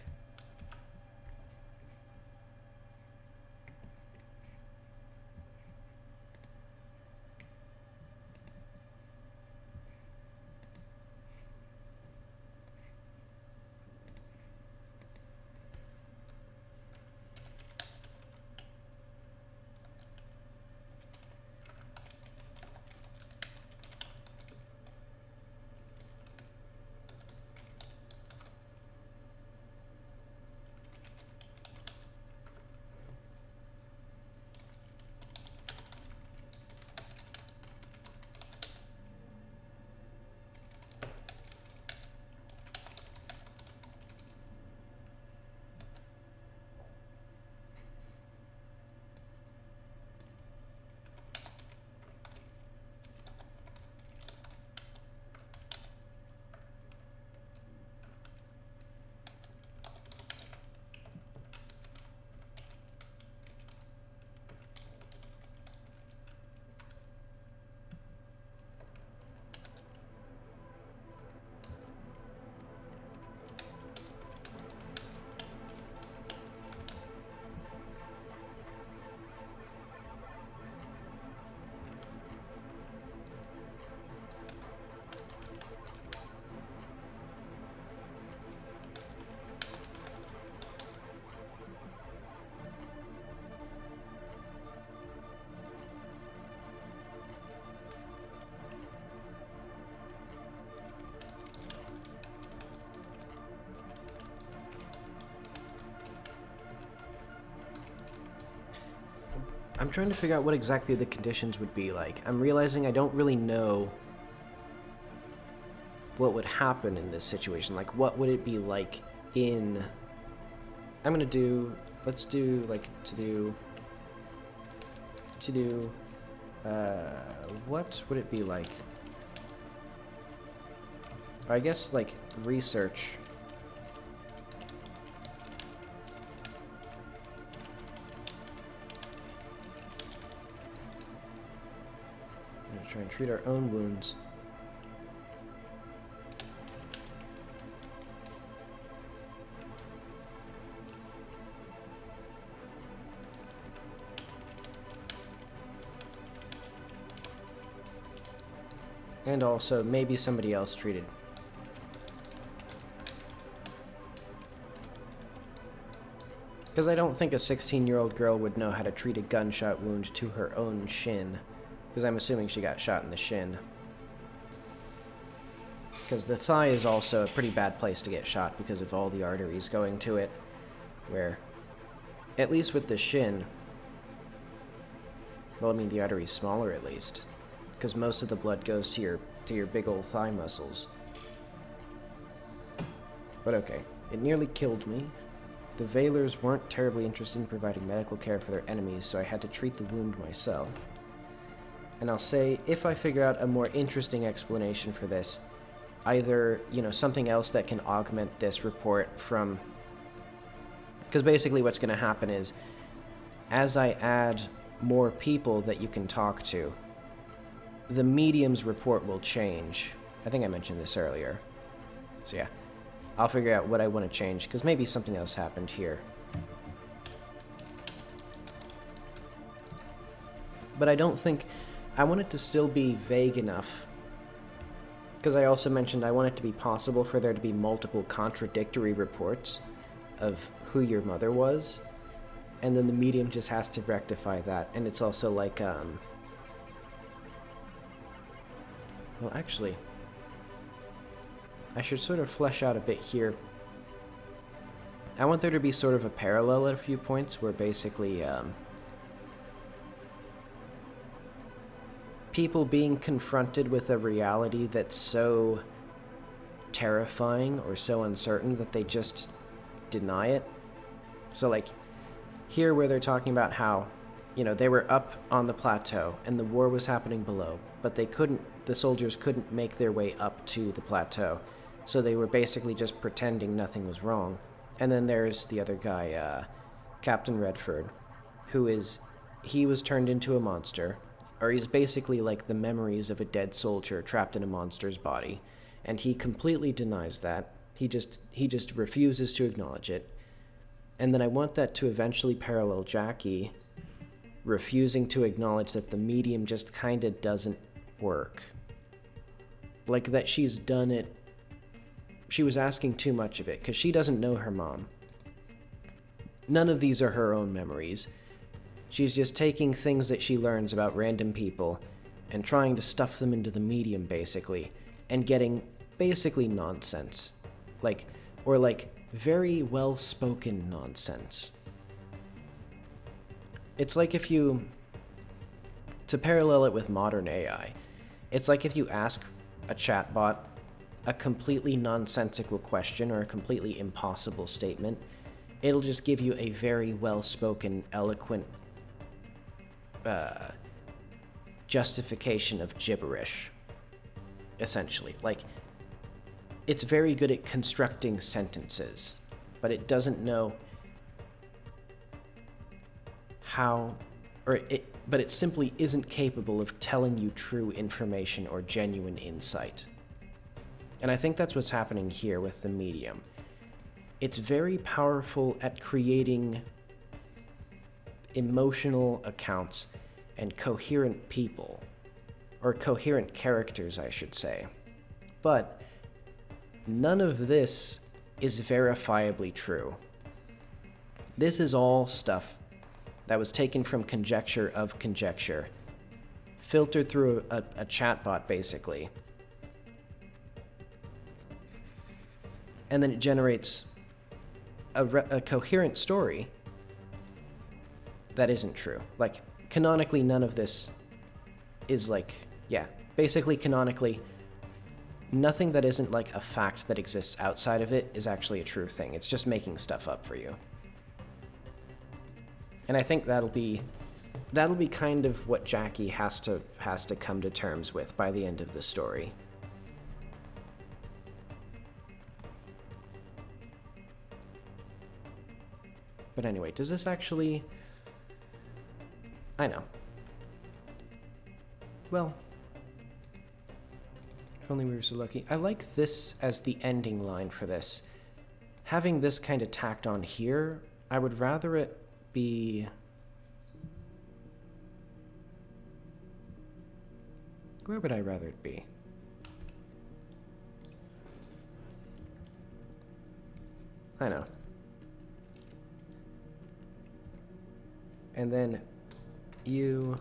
I'm trying to figure out what exactly the conditions would be like. I'm realizing I don't really know what would happen in this situation. Like, what would it be like in... I'm gonna do... Let's do, like, what would it be like? Or I guess, like, research... Try and treat our own wounds. And also, maybe somebody else treated. Because I don't think a 16-year-old girl would know how to treat a gunshot wound to her own shin. Because I'm assuming she got shot in the shin. Because the thigh is also a pretty bad place to get shot because of all the arteries going to it. Where, at least with the shin, well, I mean, the artery's smaller at least. Because most of the blood goes to your big old thigh muscles. But okay, it nearly killed me. The Valers weren't terribly interested in providing medical care for their enemies, so I had to treat the wound myself. And I'll say, if I figure out a more interesting explanation for this, either, you know, something else that can augment this report from... Because basically what's going to happen is, as I add more people that you can talk to, the medium's report will change. I think I mentioned this earlier. So yeah, I'll figure out what I want to change, because maybe something else happened here. But I don't think... I want it to still be vague enough, because I also mentioned I want it to be possible for there to be multiple contradictory reports of who your mother was, and then the medium just has to rectify that. And it's also like, well, actually, I should sort of flesh out a bit here. I want there to be sort of a parallel at a few points where basically, people being confronted with a reality that's so terrifying or so uncertain that they just deny it. So like here where they're talking about how, you know, they were up on the plateau and the war was happening below, but the soldiers couldn't make their way up to the plateau. So they were basically just pretending nothing was wrong. And then there's the other guy, Captain Redford, he was turned into a monster. Or he's basically like the memories of a dead soldier trapped in a monster's body, and he completely denies that. He just refuses to acknowledge it. And then I want that to eventually parallel Jackie refusing to acknowledge that the medium just kind of doesn't work. Like that she's done it. She was asking too much of it, because she doesn't know her mom. None of these are her own memories. She's just taking things that she learns about random people and trying to stuff them into the medium, basically, and getting basically nonsense. Like very well-spoken nonsense. It's like if you... To parallel it with modern AI, it's like if you ask a chatbot a completely nonsensical question or a completely impossible statement, it'll just give you a very well-spoken, eloquent justification of gibberish, essentially. Like, it's very good at constructing sentences, but it doesn't know how, but it simply isn't capable of telling you true information or genuine insight. And I think that's what's happening here with the medium. It's very powerful at creating emotional accounts and coherent people, or coherent characters, I should say. But none of this is verifiably true. This is all stuff that was taken from conjecture of conjecture, filtered through a chatbot, basically. And then it generates a coherent story that isn't true. Like, canonically, none of this is like, yeah, basically canonically, nothing that isn't like a fact that exists outside of it is actually a true thing. It's just making stuff up for you. And I think that'll be kind of what Jackie has to come to terms with by the end of the story. But anyway, does this actually... I know. Well, if only we were so lucky. I like this as the ending line for this. Having this kind of tacked on here, I would rather it be... Where would I rather it be? I know. And then you...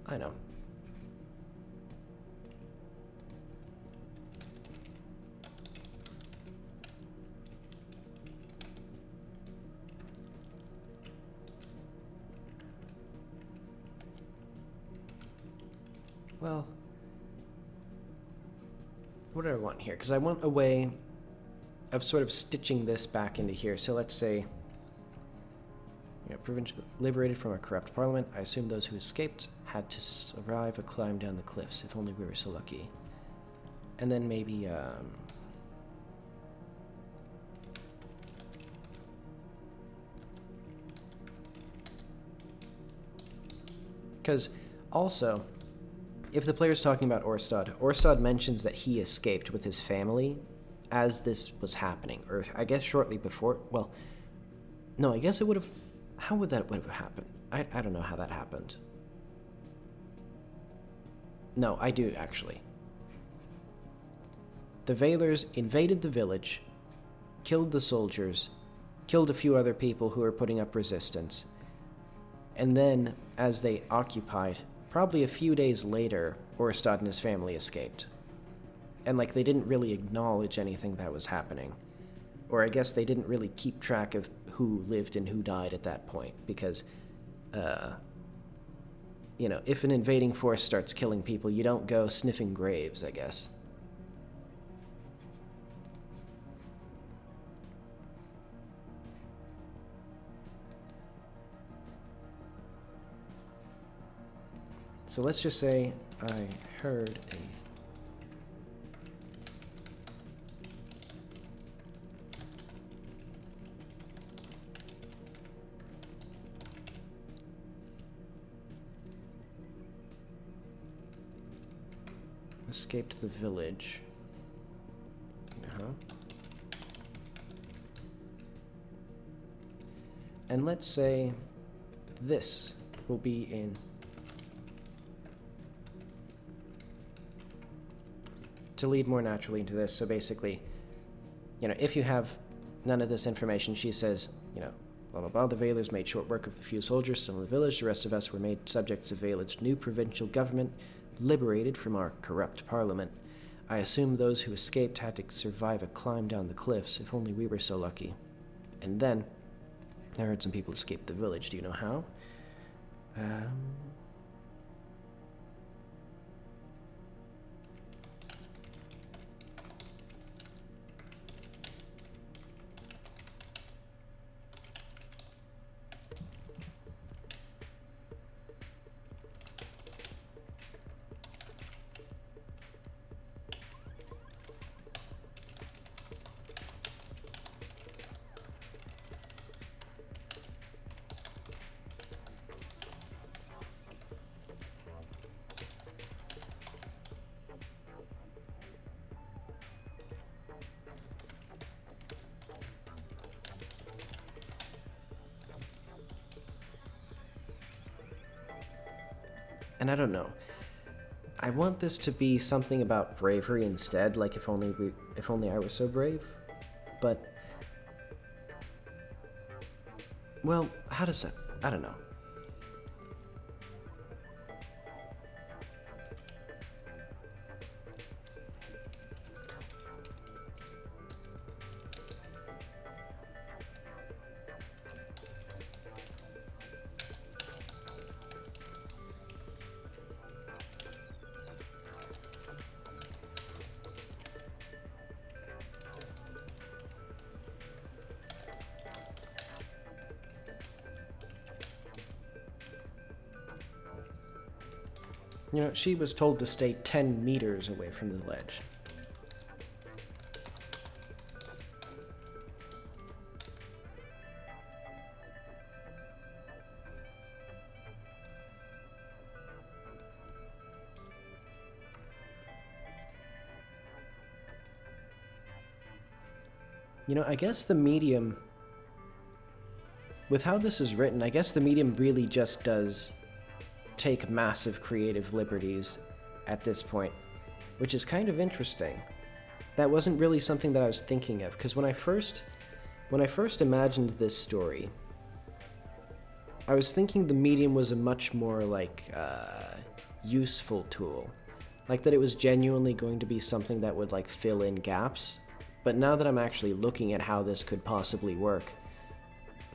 I know. Well, what do I want here? Because I want a way sort of stitching this back into here. So let's say, provincial liberated from a corrupt parliament. I assume those who escaped had to survive a climb down the cliffs. If only we were so lucky. And then maybe, because also, if the player's talking about Orstad mentions that he escaped with his family as this was happening, or I guess shortly before. Well, no, I guess it would have. How would that have happened? I don't know how that happened. No, I do actually. The Valers invaded the village, killed the soldiers, killed a few other people who were putting up resistance, and then, as they occupied, probably a few days later, Orstad and his family escaped. And, like, they didn't really acknowledge anything that was happening. Or I guess they didn't really keep track of who lived and who died at that point, because, if an invading force starts killing people, you don't go sniffing graves, I guess. So let's just say I heard a... escaped the village. And let's say this will be in... to lead more naturally into this. So basically, if you have none of this information, she says, blah, blah, blah, the Valers made short work of the few soldiers still in the village. The rest of us were made subjects of Valen's new provincial government, liberated from our corrupt parliament. I assume those who escaped had to survive a climb down the cliffs. If only we were so lucky. And then, I heard some people escape the village. Do you know how? And I don't know. I want this to be something about bravery instead, like if only I were so brave. But, well, how does that? I don't know. She was told to stay 10 meters away from the ledge. I guess the medium, with how this is written, I guess the medium really just does take massive creative liberties at this point, which is kind of interesting. That wasn't really something that I was thinking of, because when I first imagined this story, I was thinking the medium was a much more useful tool, like that it was genuinely going to be something that would fill in gaps. But now that I'm actually looking at how this could possibly work,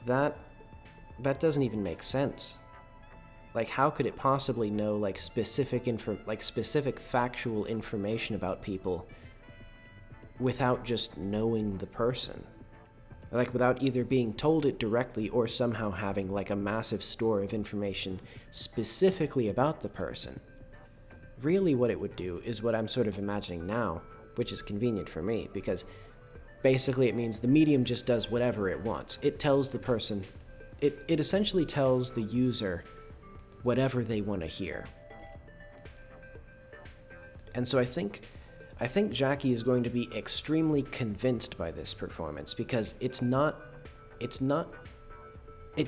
that doesn't even make sense. How could it possibly know specific factual information about people without just knowing the person. Like, without either being told it directly or somehow having, like, a massive store of information specifically about the person. Really what it would do is what I'm sort of imagining now, which is convenient for me, because basically it means the medium just does whatever it wants. It tells the person, it essentially tells the user whatever they want to hear. And so I think Jackie is going to be extremely convinced by this performance, because it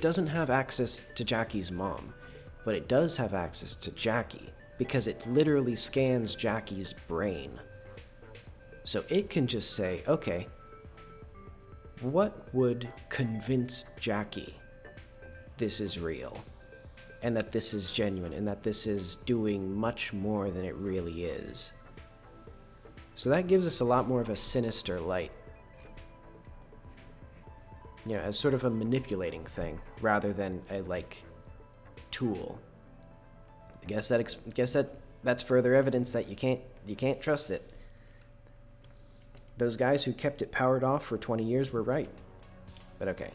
doesn't have access to Jackie's mom, but it does have access to Jackie, because it literally scans Jackie's brain. So it can just say, okay, what would convince Jackie this is real, and that this is genuine, and that this is doing much more than it really is? So that gives us a lot more of a sinister light, you know, as sort of a manipulating thing rather than a, like, tool. I guess that's further evidence that you can't trust it. Those guys who kept it powered off for 20 years were right. But okay.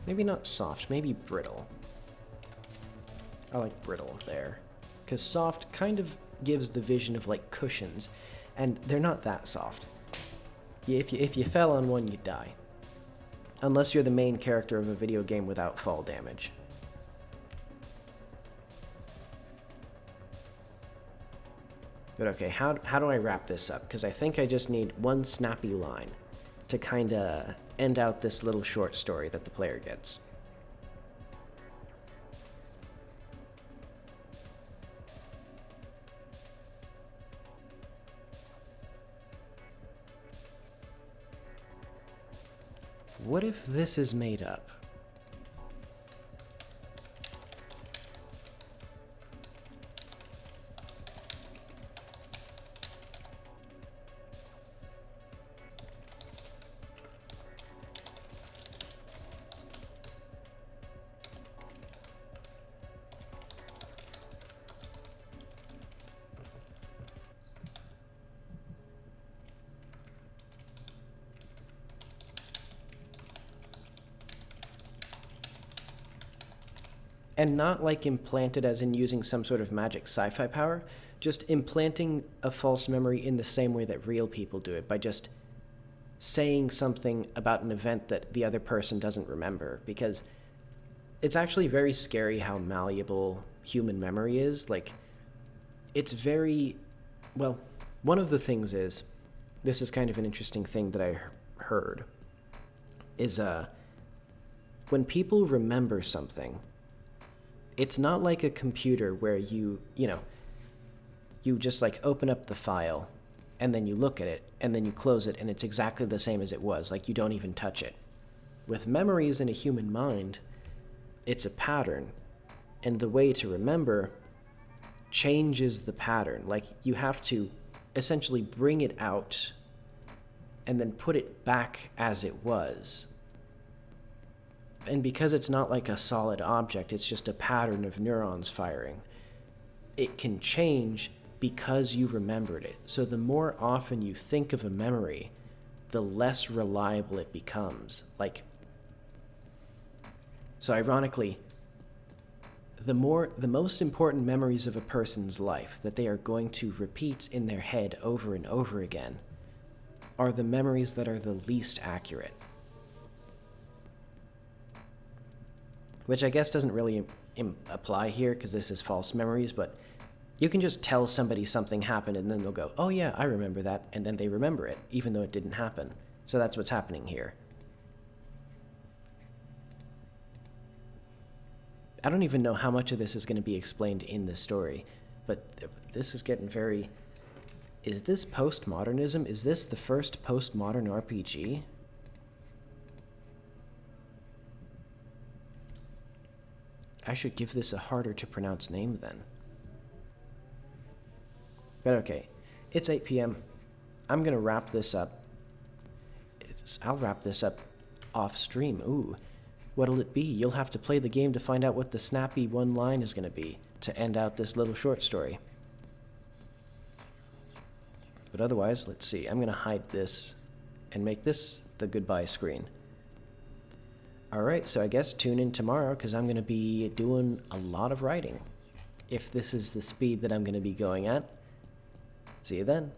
Maybe not soft, maybe brittle. I like brittle there. Because soft kind of gives the vision of, like, cushions, and they're not that soft. If you fell on one, you'd die. Unless you're the main character of a video game without fall damage. But okay, how do I wrap this up? Because I think I just need one snappy line to kind of end out this little short story that the player gets. What if this is made up? And not like implanted as in using some sort of magic sci-fi power, just implanting a false memory in the same way that real people do it, by just saying something about an event that the other person doesn't remember. Because it's actually very scary how malleable human memory is. Like, it's very... Well, one of the things is, this is kind of an interesting thing that I heard, is when people remember something, it's not like a computer where you just, like, open up the file and then you look at it and then you close it and it's exactly the same as it was, like you don't even touch it. With memories in a human mind, it's a pattern, and the way to remember changes the pattern. Like, you have to essentially bring it out and then put it back as it was. And because it's not like a solid object, it's just a pattern of neurons firing, it can change because you remembered it. So the more often you think of a memory, the less reliable it becomes. Like, so ironically, the most important memories of a person's life that they are going to repeat in their head over and over again are the memories that are the least accurate. Which I guess doesn't really apply here because this is false memories, but you can just tell somebody something happened and then they'll go, oh yeah, I remember that, and then they remember it, even though it didn't happen. So that's what's happening here. I don't even know how much of this is going to be explained in this story, but this is getting very... Is this postmodernism? Is this the first postmodern RPG? I should give this a harder to pronounce name then. But okay, it's 8 p.m. I'm gonna wrap this up. I'll wrap this up off stream. Ooh, what'll it be? You'll have to play the game to find out what the snappy one line is gonna be to end out this little short story. But otherwise, let's see. I'm gonna hide this and make this the goodbye screen. Alright, so I guess tune in tomorrow because I'm gonna be doing a lot of writing. If this is the speed that I'm gonna be going at. See you then.